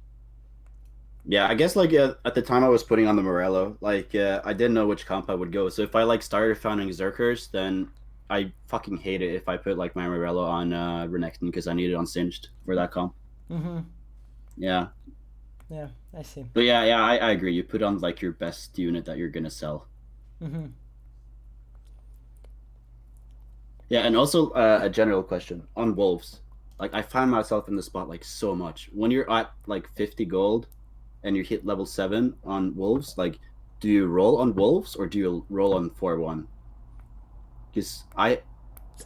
Speaker 1: yeah. I guess like at the time I was putting on the Morello, like I didn't know which comp I would go. So if I like started founding Zerkers, then I fucking hate it if I put like my Morello on Renekton because I need it on Singed for that comp.
Speaker 2: Mm-hmm.
Speaker 1: Yeah.
Speaker 2: Yeah, I see.
Speaker 1: But yeah, I agree. You put on like your best unit that you're gonna sell.
Speaker 2: Mm-hmm.
Speaker 1: Yeah, and also a general question on wolves. Like I find myself in the spot like so much. When you're at like 50 gold and you hit level 7 on wolves, like do you roll on wolves or do you roll on 4-1? Because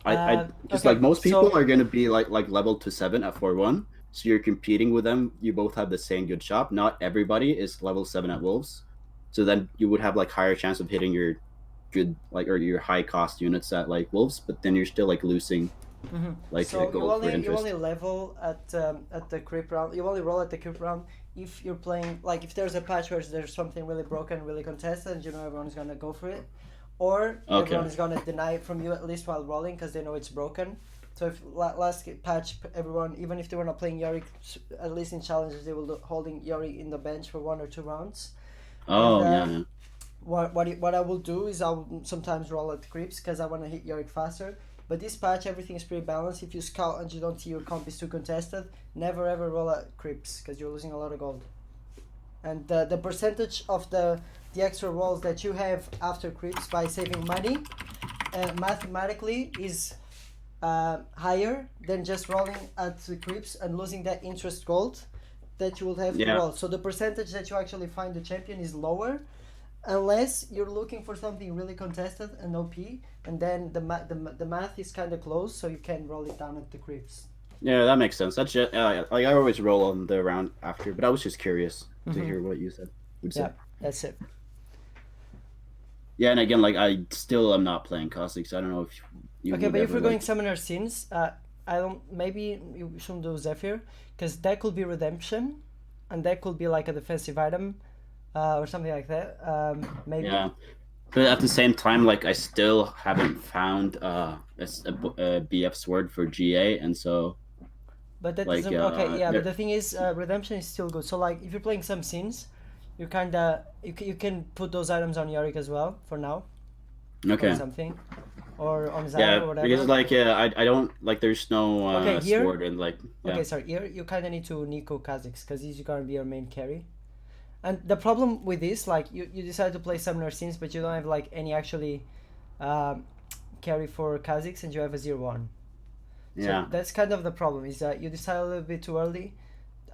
Speaker 1: because like
Speaker 2: Okay,
Speaker 1: most people
Speaker 2: so
Speaker 1: are gonna be like level to 7 at 4-1. So you're competing with them. You both have the same good shop. Not everybody is level 7 at wolves. So then you would have like higher chance of hitting your good like or your high cost units at like wolves, but then you're still like losing
Speaker 2: mm-hmm.
Speaker 1: like
Speaker 2: So
Speaker 1: gold for
Speaker 2: you only
Speaker 1: interest.
Speaker 2: level at the creep round. You only roll at the creep round if you're playing like if there's a patch where there's something really broken, really contested, and you know everyone's gonna go for it, or everyone
Speaker 1: Okay.
Speaker 2: is gonna deny it from you at least while rolling because they know it's broken. So if last patch everyone, even if they were not playing Yorick, at least in challenges they will do, holding Yorick in the bench for 1 or 2 rounds, and
Speaker 1: Oh yeah, yeah.
Speaker 2: what I will do is I'll sometimes roll at creeps because I want to hit Yorick faster. But this patch, everything is pretty balanced. If you scout and you don't see your comp is too contested, never ever roll at creeps because you're losing a lot of gold. And the percentage of the extra rolls that you have after creeps by saving money, mathematically is higher than just rolling at the creeps and losing that interest gold that you will have to
Speaker 1: Yeah.
Speaker 2: roll. So the percentage that you actually find the champion is lower unless you're looking for something really contested and OP, and then the math is kind of close, so you can roll it down at the creeps.
Speaker 1: Yeah, that makes sense. That's just like I always roll on the round after, but I was just curious to
Speaker 2: Mm-hmm.
Speaker 1: hear what you said would
Speaker 2: Yeah,
Speaker 1: say.
Speaker 2: that's it.
Speaker 1: Yeah, and again, like I still am not playing Kha'Zix, so I don't know if you
Speaker 2: Okay,
Speaker 1: would
Speaker 2: but if
Speaker 1: ever
Speaker 2: we're going
Speaker 1: like.
Speaker 2: summoner sins, I don't. Maybe you shouldn't do Zephyr, because that could be redemption, and that could be like a defensive item, or something like that. Maybe.
Speaker 1: Yeah, but at the same time, like I still haven't found a BF sword for GA, and so
Speaker 2: But that
Speaker 1: like
Speaker 2: doesn't. Okay, yeah. But
Speaker 1: there.
Speaker 2: the thing is, redemption is still good. So like, if you're playing some sins, you kinda you can put those items on Yorick as well for now, or
Speaker 1: Okay.
Speaker 2: something, or on Zyra
Speaker 1: Yeah,
Speaker 2: or
Speaker 1: because
Speaker 2: whatever.
Speaker 1: like I don't like there's no
Speaker 2: Okay, here.
Speaker 1: sword and like yeah.
Speaker 2: Okay, sorry. Here you kind of need to Neeko Kha'Zix because he's gonna be your main carry. And the problem with this, like, you decide to play Summoner Sins, but you don't have like any actually um, carry for Kha'Zix, and you have a 0-1. So
Speaker 1: Yeah.
Speaker 2: that's kind of the problem. Is that you decide a little bit too early.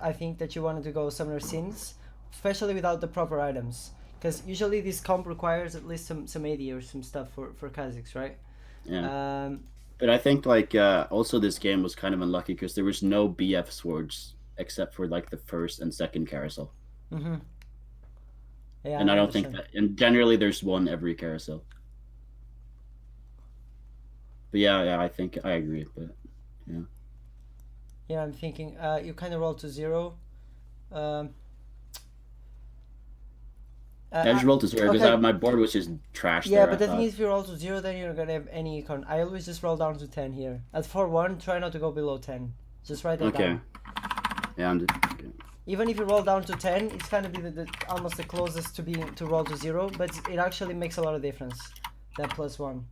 Speaker 2: I think that you wanted to go Summoner Sins, especially without the proper items. Because usually this comp requires at least some AD or some stuff for Kha'Zix, right?
Speaker 1: Yeah.
Speaker 2: Um,
Speaker 1: But I think like also this game was kind of unlucky because there was no BF swords except for like the first and second carousel.
Speaker 2: mm-hmm. Yeah,
Speaker 1: And
Speaker 2: I
Speaker 1: I don't think
Speaker 2: understand.
Speaker 1: that and generally there's one every carousel. But yeah, I think I agree. But yeah.
Speaker 2: Yeah, I'm thinking. You kind of roll to 0. Um,
Speaker 1: I just rolled to zero because
Speaker 2: okay.
Speaker 1: my board was just trash
Speaker 2: Yeah,
Speaker 1: there,
Speaker 2: but
Speaker 1: I
Speaker 2: the thing
Speaker 1: thought.
Speaker 2: is, if you roll to 0, then you're gonna have any econ. I always just roll down to 10 here. At 4-1, try not to go below 10. Just write that
Speaker 1: Okay.
Speaker 2: down.
Speaker 1: Yeah, I'm just okay.
Speaker 2: Even if you roll down to 10, it's kind of be almost the closest to being to roll to 0, but it actually makes a lot of difference. That +1.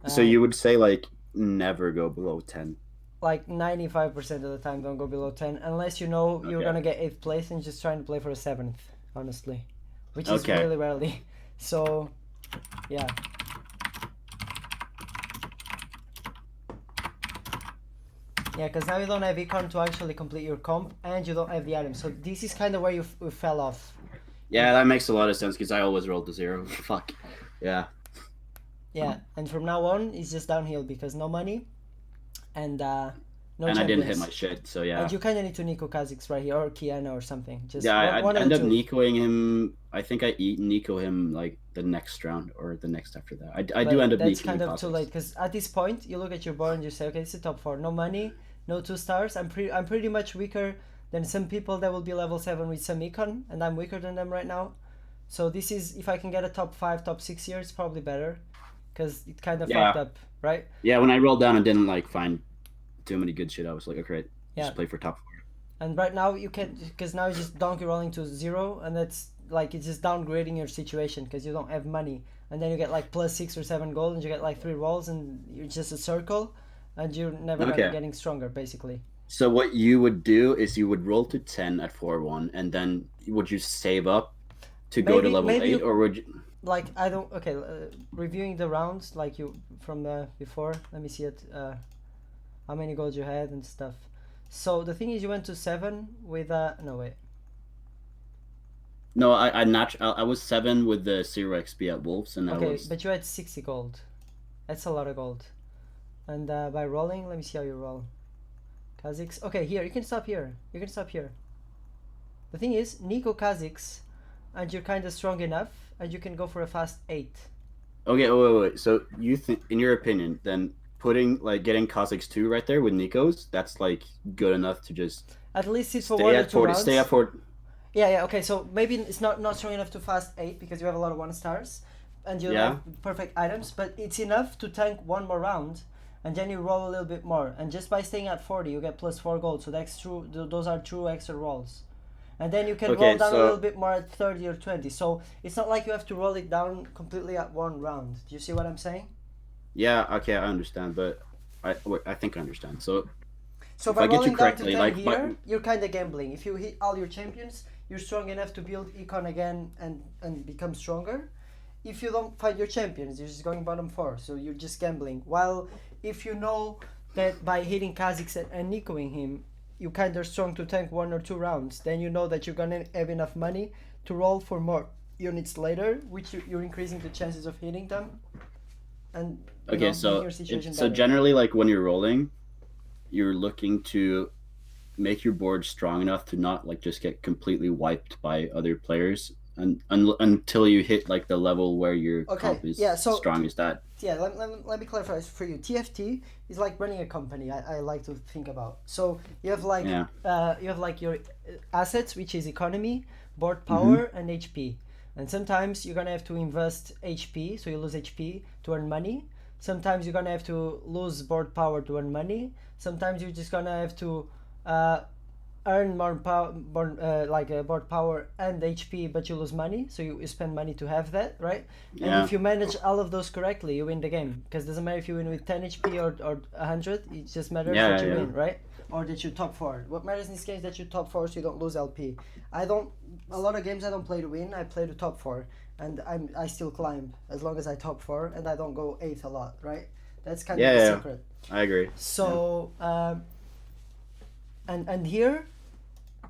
Speaker 1: So you would say like never go below 10.
Speaker 2: Like 95% of the time, don't go below 10 unless you know you're
Speaker 1: Okay.
Speaker 2: gonna get 8th place and just trying to play for a 7th, honestly, which is
Speaker 1: Okay.
Speaker 2: really rarely. So, yeah. Yeah, because now you don't have econ to actually complete your comp, and you don't have the item. So this is kind of where you fell off.
Speaker 1: Yeah, that makes a lot of sense because I always roll to 0. Fuck. Yeah.
Speaker 2: Yeah, and from now on, it's just downhill because no money and no
Speaker 1: And I didn't hit my
Speaker 2: champions.
Speaker 1: shit, so
Speaker 2: And
Speaker 1: yeah.
Speaker 2: you kind of need to Neeko Kha'Zix right here, or Kiana or something. Just
Speaker 1: Yeah, I
Speaker 2: one of the
Speaker 1: end up
Speaker 2: two.
Speaker 1: Nicoing him. I think I eat Nico him like the next round or the next after that. I do end
Speaker 2: But
Speaker 1: up
Speaker 2: that's
Speaker 1: Nicoing
Speaker 2: kind of too late
Speaker 1: Kha'Zix.
Speaker 2: because at this point, you look at your board and you say, okay, this is top 4. No money, no 2 stars. I'm pretty much weaker than some people that will be level 7 with some econ, and I'm weaker than them right now. So this is, if I can get a top 5, top 6 here, it's probably better because it kind of fucked
Speaker 1: Yeah.
Speaker 2: up, right?
Speaker 1: Yeah, when I rolled down and didn't like find too many good shit, I was like, okay,
Speaker 2: Yeah.
Speaker 1: just play for top 4.
Speaker 2: And right now you can, because now you're just donkey rolling to 0, and that's like it's just downgrading your situation because you don't have money, and then you get like +6 or 7 gold, and you get like 3 rolls, and you're just a circle, and you're never gonna
Speaker 1: Okay.
Speaker 2: getting stronger basically.
Speaker 1: So what you would do is you would roll to 10 at 4-1 and then would you save up to go to level
Speaker 2: Maybe
Speaker 1: 8
Speaker 2: you
Speaker 1: or would you
Speaker 2: like I don't okay. Reviewing the rounds like you from before. Let me see it. How many goals you had and stuff. So the thing is, you went to 7 with no wait.
Speaker 1: No, I was 7 with the 0 XP at Wolves and I
Speaker 2: Okay,
Speaker 1: was
Speaker 2: but you had 60 gold. That's a lot of gold. And by rolling, let me see how you roll. Kha'Zix. Okay, here you can stop here. You can stop here. The thing is, Neeko Kha'Zix, and you're kind of strong enough, and you can go for a fast 8.
Speaker 1: Okay, wait. So you think in your opinion then putting like getting Kha'Zix 2 right there with Nikos, that's like good enough to just
Speaker 2: At least sit for 1 or 2
Speaker 1: stay at
Speaker 2: rounds.
Speaker 1: 40.
Speaker 2: Yeah. Okay, so maybe it's not strong enough to fast 8 because you have a lot of 1 stars, and you don't
Speaker 1: Yeah.
Speaker 2: have perfect items, but it's enough to tank 1 more round, and then you roll a little bit more. And just by staying at 40, you get +4 gold. So that's true. Those are true extra rolls. And then you can roll
Speaker 1: Okay,
Speaker 2: down a little
Speaker 1: so
Speaker 2: bit more at 30 or 20. So it's not like you have to roll it down completely at 1 round. Do you see what I'm saying?
Speaker 1: yeah, okay, I understand, but I think I understand. So
Speaker 2: So
Speaker 1: if
Speaker 2: by
Speaker 1: I get you
Speaker 2: rolling down to
Speaker 1: correctly,
Speaker 2: 10
Speaker 1: like but
Speaker 2: here, you're kind of gambling. If you hit all your champions, you're strong enough to build Econ again and become stronger. If you don't find your champions, you're just going bottom 4. So you're just gambling. While if you know that by hitting Kha'Zix and Nicoing him, you kind of strong to tank 1 or 2 rounds, then you know that you're going to have enough money to roll for more units later, which you're increasing the chances of hitting them. And,
Speaker 1: okay,
Speaker 2: making
Speaker 1: so
Speaker 2: your situation
Speaker 1: so
Speaker 2: better.
Speaker 1: generally like when you're rolling, you're looking to make your board strong enough to not like just get completely wiped by other players until you hit like the level where your
Speaker 2: Okay,
Speaker 1: comp is
Speaker 2: yeah, so
Speaker 1: strong as that.
Speaker 2: yeah, let me clarify for you. TFT is like running a company. I like to think about. So you have like
Speaker 1: Yeah.
Speaker 2: your assets, which is economy, board
Speaker 1: Mm-hmm.
Speaker 2: power, and HP. And sometimes you're gonna have to invest HP, so you lose HP to earn money. Sometimes you're gonna have to lose board power to earn money. Sometimes you're just gonna have to uh, earn more power, board power and HP, but you lose money, so you spend money to have that, right? And
Speaker 1: Yeah.
Speaker 2: if you manage all of those correctly, you win the game. Because it doesn't matter if you win with 10 HP or 100, it just matters that you
Speaker 1: Yeah.
Speaker 2: win, right? Or that you top 4. What matters in this game is that you top 4 so you don't lose LP. I don't, a lot of games I don't play to win, I play to top 4. And I still climb as long as I top 4 and I don't go 8th a lot, right? That's kind of the
Speaker 1: Yeah.
Speaker 2: secret.
Speaker 1: I agree.
Speaker 2: So, and here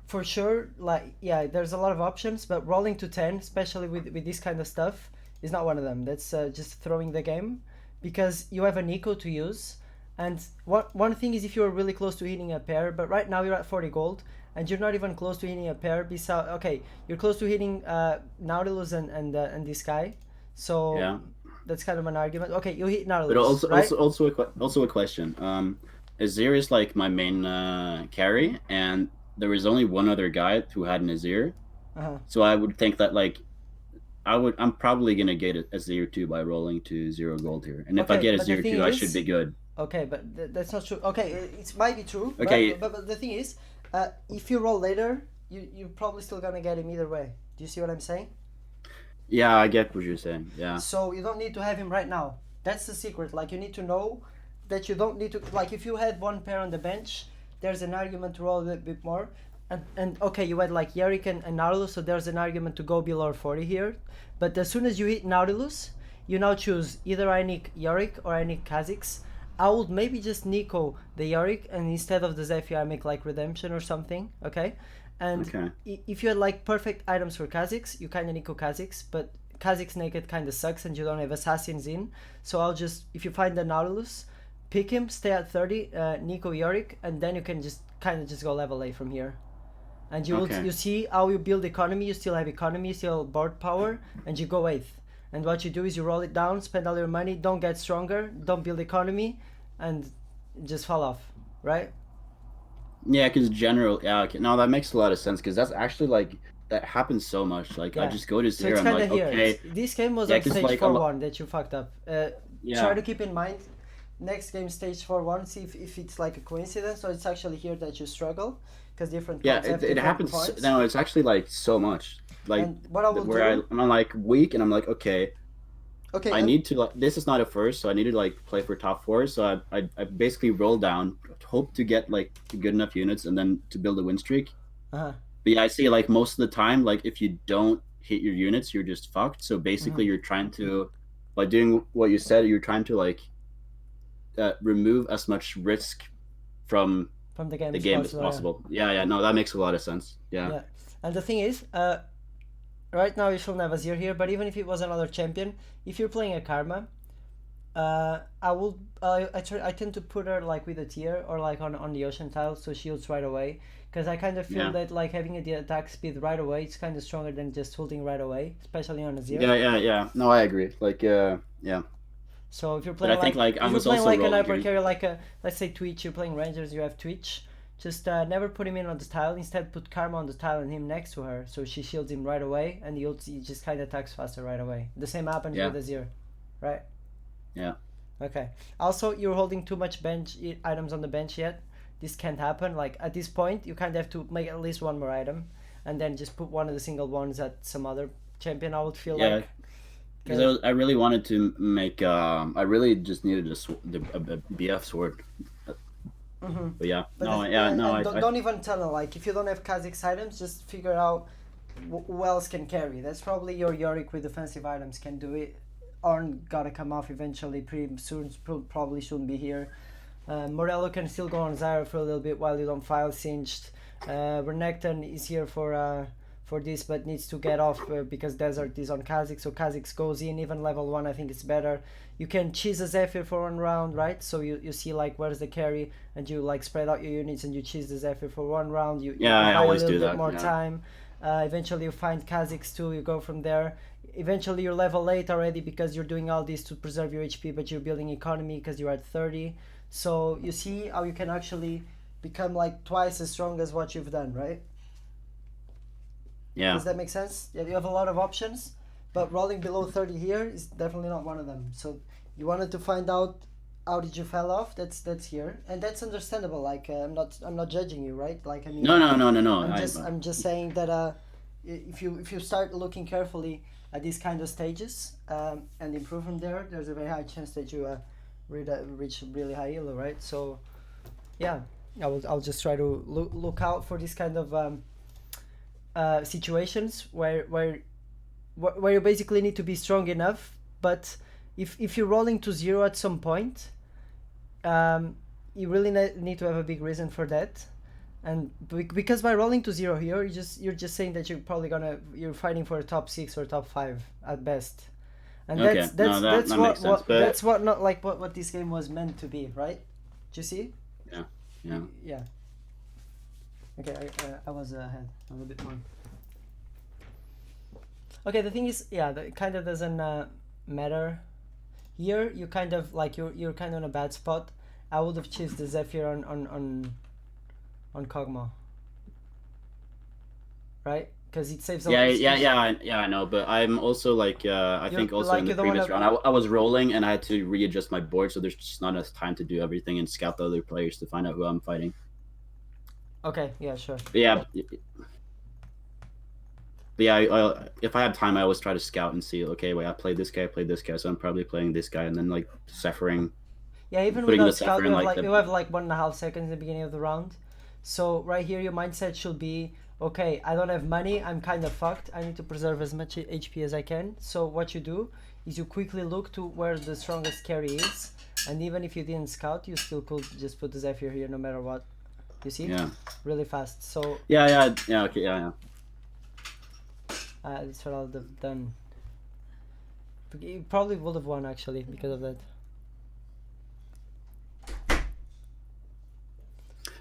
Speaker 2: for sure, like yeah, there's a lot of options, but rolling to 10, especially with this kind of stuff, is not one of them. That's just throwing the game, because you have a Neeko to use, and one thing is if you're really close to hitting a pair, but right now you're at 40 gold, and you're not even close to hitting a pair. Besides, okay, you're close to hitting Nautilus and this guy, so
Speaker 1: Yeah.
Speaker 2: that's kind of an argument. Okay, you hit
Speaker 1: But
Speaker 2: Nautilus,
Speaker 1: also,
Speaker 2: right?
Speaker 1: also a question. Azir is like my main carry, and there was only one other guy who had an Azir,
Speaker 2: Uh-huh.
Speaker 1: so I would think that like I'm probably gonna get a Azir two by rolling to 0 gold here, and if I
Speaker 2: Okay,
Speaker 1: get a
Speaker 2: but the
Speaker 1: Azir
Speaker 2: thing
Speaker 1: two, I should
Speaker 2: is,
Speaker 1: be good.
Speaker 2: okay, but that's not true. Okay, it might be true, right?
Speaker 1: Okay,
Speaker 2: But the thing is, if you roll later, you're probably still gonna get him either way. Do you see what I'm saying?
Speaker 1: yeah, I get what you're saying. Yeah,
Speaker 2: So you don't need to have him right now. That's the secret. Like you need to know that you don't need to. Like if you had one pair on the bench, there's an argument to roll a bit more. And okay, you had like Yorick and Nautilus, so there's an argument to go below 40 here. But as soon as you hit Nautilus, you now choose either I need Yorick or I need Kha'Zix. I would maybe just Nico the Yorick, and instead of the Zephyr I make like Redemption or something, okay? And
Speaker 1: okay,
Speaker 2: if you had like perfect items for Kha'Zix, you kind of Nico Kha'Zix, but Kha'Zix naked kind of sucks and you don't have assassins in. So I'll just, if you find the Nautilus, pick him, stay at 30, Nico Yorick, and then you can just kind of just go level A from here. And you will
Speaker 1: okay.
Speaker 2: you see how you build economy. You still have economy, still board power, and you go 8th. And what you do is you roll it down, spend all your money, don't get stronger, don't build economy, and just fall off, right?
Speaker 1: Yeah, because general, yeah, okay. No, that makes a lot of sense because that's actually like that happens so much. Like I
Speaker 2: Yeah.
Speaker 1: just go to
Speaker 2: So
Speaker 1: zero,
Speaker 2: it's
Speaker 1: I'm
Speaker 2: kind of
Speaker 1: like,
Speaker 2: here.
Speaker 1: okay,
Speaker 2: This game was
Speaker 1: yeah,
Speaker 2: on
Speaker 1: because
Speaker 2: stage
Speaker 1: like
Speaker 2: 4-1 that you fucked up. Try
Speaker 1: yeah,
Speaker 2: to keep in mind next game stage 4-1. See if it's like a coincidence or it's actually here that you struggle, because different
Speaker 1: yeah,
Speaker 2: cards have
Speaker 1: it
Speaker 2: different
Speaker 1: happens.
Speaker 2: points.
Speaker 1: No, it's actually like so much, like
Speaker 2: And what I will
Speaker 1: where
Speaker 2: do,
Speaker 1: I'm like weak, and I'm like, okay,
Speaker 2: okay,
Speaker 1: I need to like this is not a first, so I need to like play for top four. So I basically roll down, hope to get like good enough units, and then to build a win streak.
Speaker 2: uh-huh.
Speaker 1: But yeah, I see like most of the time, like if you don't hit your units, you're just fucked. So
Speaker 2: Mhm.
Speaker 1: basically, you're trying to by doing what you said, you're trying to like remove as much risk from
Speaker 2: From the game
Speaker 1: the
Speaker 2: as
Speaker 1: game as
Speaker 2: possible, yeah.
Speaker 1: possible. Yeah, yeah, no, that makes a lot of sense. Yeah,
Speaker 2: Yeah. And the thing is, right now you shouldn't have Azir here, but even if it was another champion, if you're playing a Karma, I will I tend to put her like with a tier or like on the ocean tile, so she ults right away, because I kind of feel
Speaker 1: yeah,
Speaker 2: that like having the attack speed right away, it's kind of stronger than just ulting right away, especially on Azir.
Speaker 1: yeah, yeah, yeah. No, I agree. Like, yeah,
Speaker 2: So if you're
Speaker 1: but I
Speaker 2: playing
Speaker 1: think
Speaker 2: like
Speaker 1: like I
Speaker 2: if you're
Speaker 1: was
Speaker 2: playing
Speaker 1: also
Speaker 2: like an
Speaker 1: rolling
Speaker 2: hyper
Speaker 1: here.
Speaker 2: carry, like a, let's say Twitch, you're playing Rangers, you have Twitch. Just never put him in on the tile. Instead, put Karma on the tile and him next to her, so she shields him right away, and he just kind of attacks faster right away. The same happens
Speaker 1: Yeah,
Speaker 2: with Azir, right?
Speaker 1: yeah,
Speaker 2: Okay. Also, you're holding too much bench items on the bench yet. This can't happen. Like at this point, you kind of have to make at least one more item, and then just put one of the single ones at some other champion. I would feel
Speaker 1: yeah.
Speaker 2: like, because
Speaker 1: Because I really wanted to make. I really just needed a BF sword.
Speaker 2: mm-hmm.
Speaker 1: But yeah,
Speaker 2: But
Speaker 1: no, yeah, no,
Speaker 2: and don't even tell them, like if you don't have Kha'Zix items, just figure out who else can carry. That's probably your Yorick with defensive items can do it. Ornn gotta come off eventually pretty soon. Probably shouldn't be here. Morello can still go on Zyra for a little bit while you don't file Singed. Renekton is here for this, but needs to get off because Desert is on Kha'Zix, so Kha'Zix goes in. Even level 1 I think it's better. You can cheese a Zephyr for 1 round, right? So you see like where's the carry, and you like spread out your units and you cheese the Zephyr for 1 round. You
Speaker 1: yeah, I
Speaker 2: buy a
Speaker 1: always
Speaker 2: little
Speaker 1: do
Speaker 2: bit
Speaker 1: that.
Speaker 2: more
Speaker 1: Yeah,
Speaker 2: time. Eventually you find Kha'Zix too, you go from there. Eventually you're level 8 already because you're doing all this to preserve your HP, but you're building economy because you're at 30. So you see how you can actually become like twice as strong as what you've done, right?
Speaker 1: yeah,
Speaker 2: Does that make sense? Yeah, you have a lot of options, but rolling below 30 here is definitely not one of them. So you wanted to find out how did you fell off? That's here, and that's understandable. Like I'm not judging you, right? Like I mean,
Speaker 1: no, no, no, no, no.
Speaker 2: I'm just saying that if you start looking carefully at these kind of stages and improve from there, there's a very high chance that you reach really high elo, right? So yeah, I'll just try to look out for this kind of situations where you basically need to be strong enough, but if you're rolling to 0 at some point, you really need to have a big reason for that. And because by rolling to 0 here, you're just saying that you're fighting for a top 6 or top 5 at best. And
Speaker 1: Okay, no, that makes sense. But
Speaker 2: that's what not like what this game was meant to be, right? Do you see?
Speaker 1: yeah, yeah.
Speaker 2: Yeah. Okay, I was ahead a little bit more. Okay, the thing is, yeah, it kind of doesn't matter. Here, you kind of like you're kind of in a bad spot. I would have chosen the Zephyr on Kog'Maw, right? Because it saves a lot.
Speaker 1: I know, but I'm also like I think also
Speaker 2: like,
Speaker 1: in the previous round I was rolling and I had to readjust my board, so there's just not enough time to do everything and scout the other players to find out who I'm fighting.
Speaker 2: Okay, yeah, sure.
Speaker 1: But yeah, if I have time, I always try to scout and see. Okay, wait, I played this guy, so I'm probably playing this guy, and then like suffering.
Speaker 2: Yeah, even without scout, you have like 1.5 seconds in the beginning of the round. So right here, your mindset should be, okay, I don't have money, I'm kind of fucked, I need to preserve as much HP as I can. So what you do is you quickly look to where the strongest carry is, and even if you didn't scout, you still could just put the Zephyr here no matter what. You see?
Speaker 1: Yeah.
Speaker 2: Really fast. So
Speaker 1: yeah.
Speaker 2: That's what I would have done. You probably would have won actually because of that.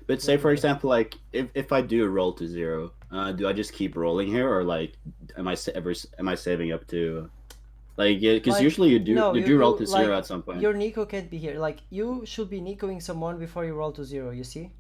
Speaker 1: But say for example, like if I do roll to 0, do I just keep rolling here, or like am I saving up to, like, because like, usually you do roll to 0 at some point.
Speaker 2: Your Neeko can't be here. Like you should be Neekoing someone before you roll to 0. You see.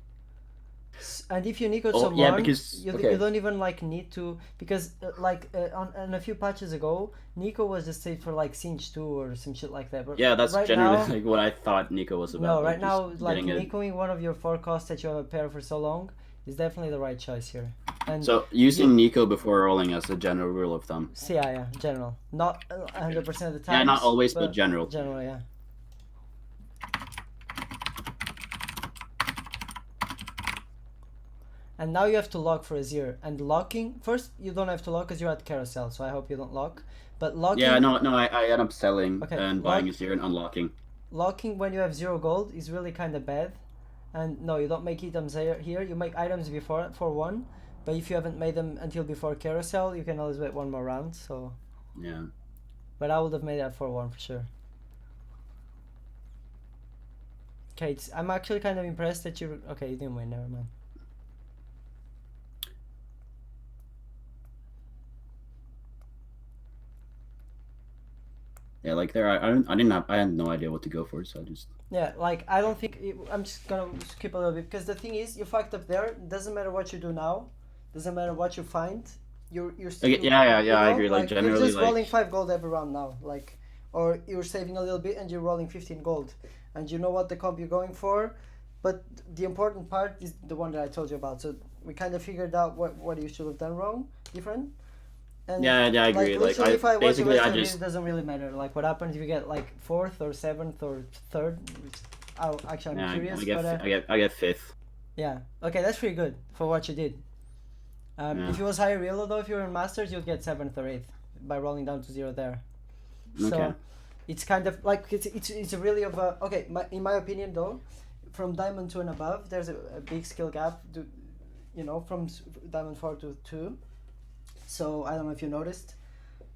Speaker 2: And if you Neeko someone,
Speaker 1: yeah, because
Speaker 2: you don't even like need to, because on a few patches ago, Neeko was just saved for like Singe 2 or some shit like that. But
Speaker 1: yeah, that's right generally now, like what I thought Neeko was about.
Speaker 2: No, right now, like Neekoing one of your 4 costs that you have a pair for so long is definitely the right choice here. And
Speaker 1: so using Neeko before rolling as a general rule of thumb.
Speaker 2: So yeah, general, not 100% of the time.
Speaker 1: Yeah, not always, but general.
Speaker 2: General, yeah. And now you have to lock for a 0. And locking, first you don't have to lock because you're at Carousel, so I hope you don't lock. But locking...
Speaker 1: Yeah, no, I end up selling and buying a 0 and unlocking.
Speaker 2: Locking when you have 0 gold is really kind of bad. And no, you don't make items here. You make items before for 1. But if you haven't made them until before Carousel, you can always wait 1 more round, so...
Speaker 1: Yeah.
Speaker 2: But I would have made that for 1 for sure. Okay, I'm actually kind of impressed that you... Okay, you didn't win, never mind.
Speaker 1: Yeah, like there, I had no idea what to go for, so I just...
Speaker 2: Yeah, like, I don't think... I'm just gonna skip a little bit, because the thing is, you fucked up there, doesn't matter what you do now, doesn't matter what you find, you're still...
Speaker 1: Okay, yeah, I agree, like, generally,
Speaker 2: you're just rolling 5 gold every round now, like, or you're saving a little bit and you're rolling 15 gold, and you know what the comp you're going for, but the important part is the one that I told you about, so we kind of figured out what you should have done wrong, different. And
Speaker 1: yeah, I agree.
Speaker 2: Like basically, I just... It doesn't really matter. Like, what happens if you get like 4th or 7th or 3rd? I'm curious.
Speaker 1: I get 5th.
Speaker 2: Yeah. Okay, that's pretty good for what you did. If it was higher real though, if you were in Masters, you'd get 7th or 8th by rolling down to 0 there. So it's kind of like it's a really of a in my opinion though, from Diamond 2 and above, there's a big skill gap. From Diamond 4 to 2. So I don't know if you noticed,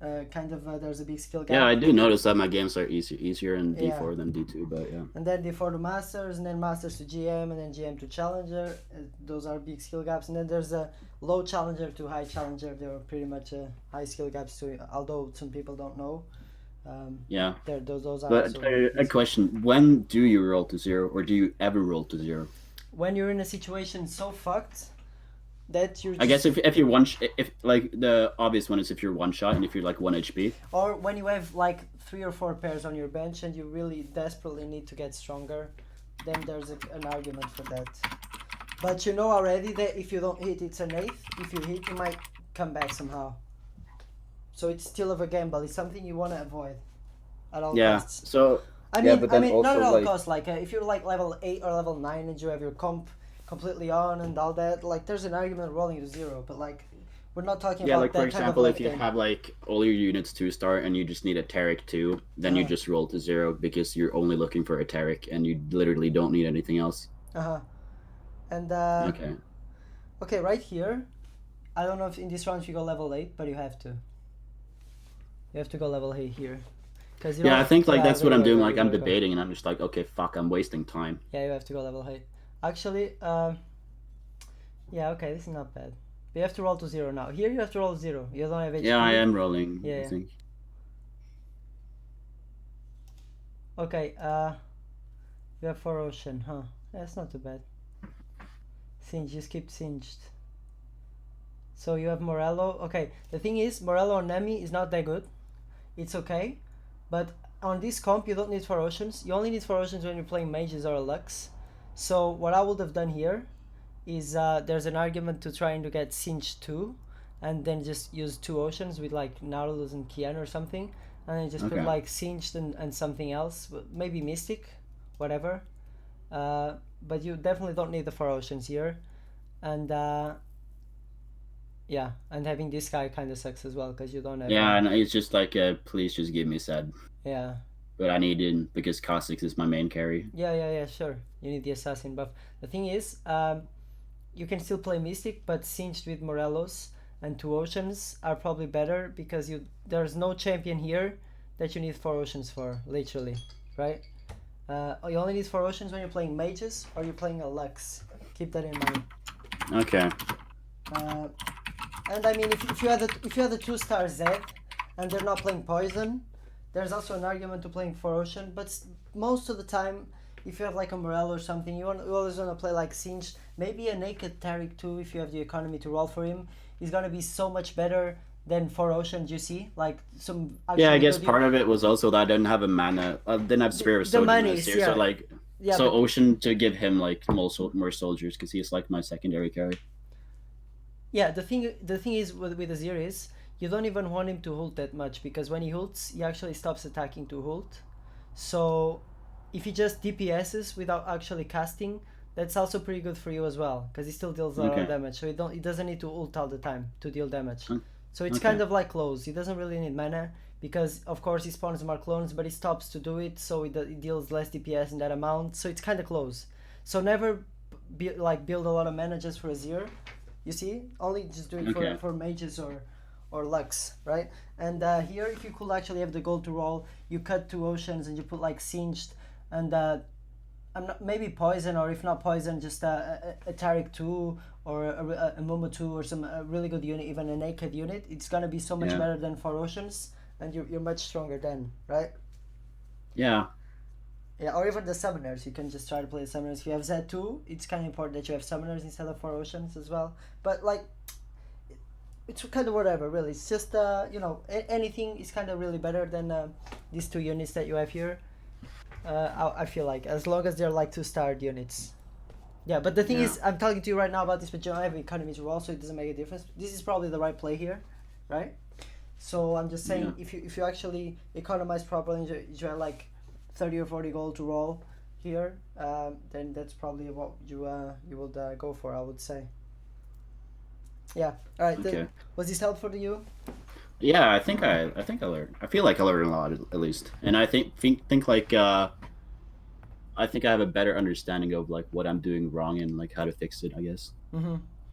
Speaker 2: there's a big skill gap.
Speaker 1: Yeah, I do notice that my games are easier in D4 than D2, but yeah.
Speaker 2: And then D4 to Masters, and then Masters to GM, and then GM to Challenger. Those are big skill gaps. And then there's a low Challenger to high Challenger. They are pretty much high skill gaps too, although some people don't know.
Speaker 1: Yeah.
Speaker 2: Those are.
Speaker 1: But a question: when do you roll to 0, or do you ever roll to 0?
Speaker 2: When you're in a situation so fucked that you're...
Speaker 1: I guess if you're if like the obvious one is if you're 1 shot and if you're like 1 HP.
Speaker 2: Or when you have like 3 or 4 pairs on your bench and you really desperately need to get stronger, then there's an argument for that. But you know already that if you don't hit, it's an 8th. If you hit, you might come back somehow. So it's still of a gamble. It's something you want to avoid at all costs.
Speaker 1: So
Speaker 2: I mean, not at all costs. Like if you're like level 8 or level 9 and you have your comp completely on and all that, like there's an argument rolling to 0, but like we're not talking about
Speaker 1: like
Speaker 2: that
Speaker 1: for example, if you
Speaker 2: game.
Speaker 1: have like all your units 2-star and you just need a Taric 2, then you just roll to 0 because you're only looking for a Taric and you literally don't need anything else.
Speaker 2: And
Speaker 1: okay.
Speaker 2: Okay, right here. I don't know if in this round you go level 8, but you have to. You have to go level 8 here. Cause you
Speaker 1: Yeah, I
Speaker 2: don't.
Speaker 1: think like
Speaker 2: Yeah,
Speaker 1: that's what I'm doing. Like I'm
Speaker 2: go.
Speaker 1: debating, and I'm just like, okay, fuck, I'm wasting time.
Speaker 2: Yeah, you have to go level 8. Actually, yeah, okay, this is not bad. But you have to roll to 0 now. Here you have to roll 0. You don't have HP.
Speaker 1: Yeah, I am rolling.
Speaker 2: Yeah.
Speaker 1: I think.
Speaker 2: Okay, you have 4 ocean, huh? That's not too bad. Singe, just keep singed. So you have Morello. Okay, the thing is, Morello on Nemi is not that good. It's okay, but on this comp you don't need 4 oceans. You only need 4 oceans when you're playing mages or Lux. So what I would have done here is there's an argument to trying to get Singe 2 and then just use 2 oceans with like Nautilus and Kian or something, and then just put like Singed and something else, maybe Mystic, whatever. But you definitely don't need the 4 oceans here, and yeah, and having this guy kind of sucks as well because you don't have.
Speaker 1: Yeah, and it's just like, please just give me Sad.
Speaker 2: Yeah.
Speaker 1: But I need it because Kha'Zix is my main carry.
Speaker 2: Yeah, sure. You need the assassin buff. The thing is, you can still play Mystic, but Singed with Morelos and 2 oceans are probably better because there's no champion here that you need 4 oceans for, literally, right? You only need 4 oceans when you're playing mages or you're playing a Lux. Keep that in mind.
Speaker 1: Okay.
Speaker 2: And I mean, if you have the 2-star Zed and they're not playing poison, there's also an argument to playing 4 ocean. But most of the time, if you have like a Morel or something, you always want to play like Singe. Maybe a Naked Tariq too, if you have the economy to roll for him, is gonna be so much better than 4 oceans. You see, like some.
Speaker 1: Yeah, I guess part of it was also that I didn't have a mana. I didn't have Spirit of Soldiers this year, so like, yeah, so Ocean to give him like more soldiers because he's like my secondary carry.
Speaker 2: Yeah, the thing is with Azir is you don't even want him to ult that much because when he ults, he actually stops attacking to ult. So if he just DPSs without actually casting, that's also pretty good for you as well because he still deals a lot of damage. So he doesn't need to ult all the time to deal damage. So it's kind of like close. He doesn't really need mana because of course he spawns more clones, but he stops to do it, so he deals less DPS in that amount. So it's kind of close. So never build a lot of mana just for Azir. You see, only just do it for mages or Lux, right? And here, if you could actually have the gold to roll, you cut 2 oceans and you put like Singed and maybe poison, or if not poison, just a Tariq 2 or a Momo 2 or some really good unit, even a naked unit. It's gonna be so much better than 4 oceans, and you're much stronger then, right?
Speaker 1: Yeah.
Speaker 2: Yeah, or even the summoners. You can just try to play the summoners. If you have Z2, it's kind of important that you have summoners instead of 4 oceans as well. But like, it's kind of whatever, really. It's just anything is kind of really better than these 2 units that you have here. I feel like as long as they're like 2-star units. Yeah, but the thing is, I'm talking to you right now about this, but you don't have economy to roll, so it doesn't make a difference. This is probably the right play here, right? So I'm just saying, if you actually economize properly, and you have like 30 or 40 gold to roll here, then that's probably what you would go for, I would say. Yeah. All right. Was this helpful to you?
Speaker 1: Yeah, I think I learned. I feel like I learned a lot at least, and I think like I think I have a better understanding of like what I'm doing wrong and like how to fix it, I guess.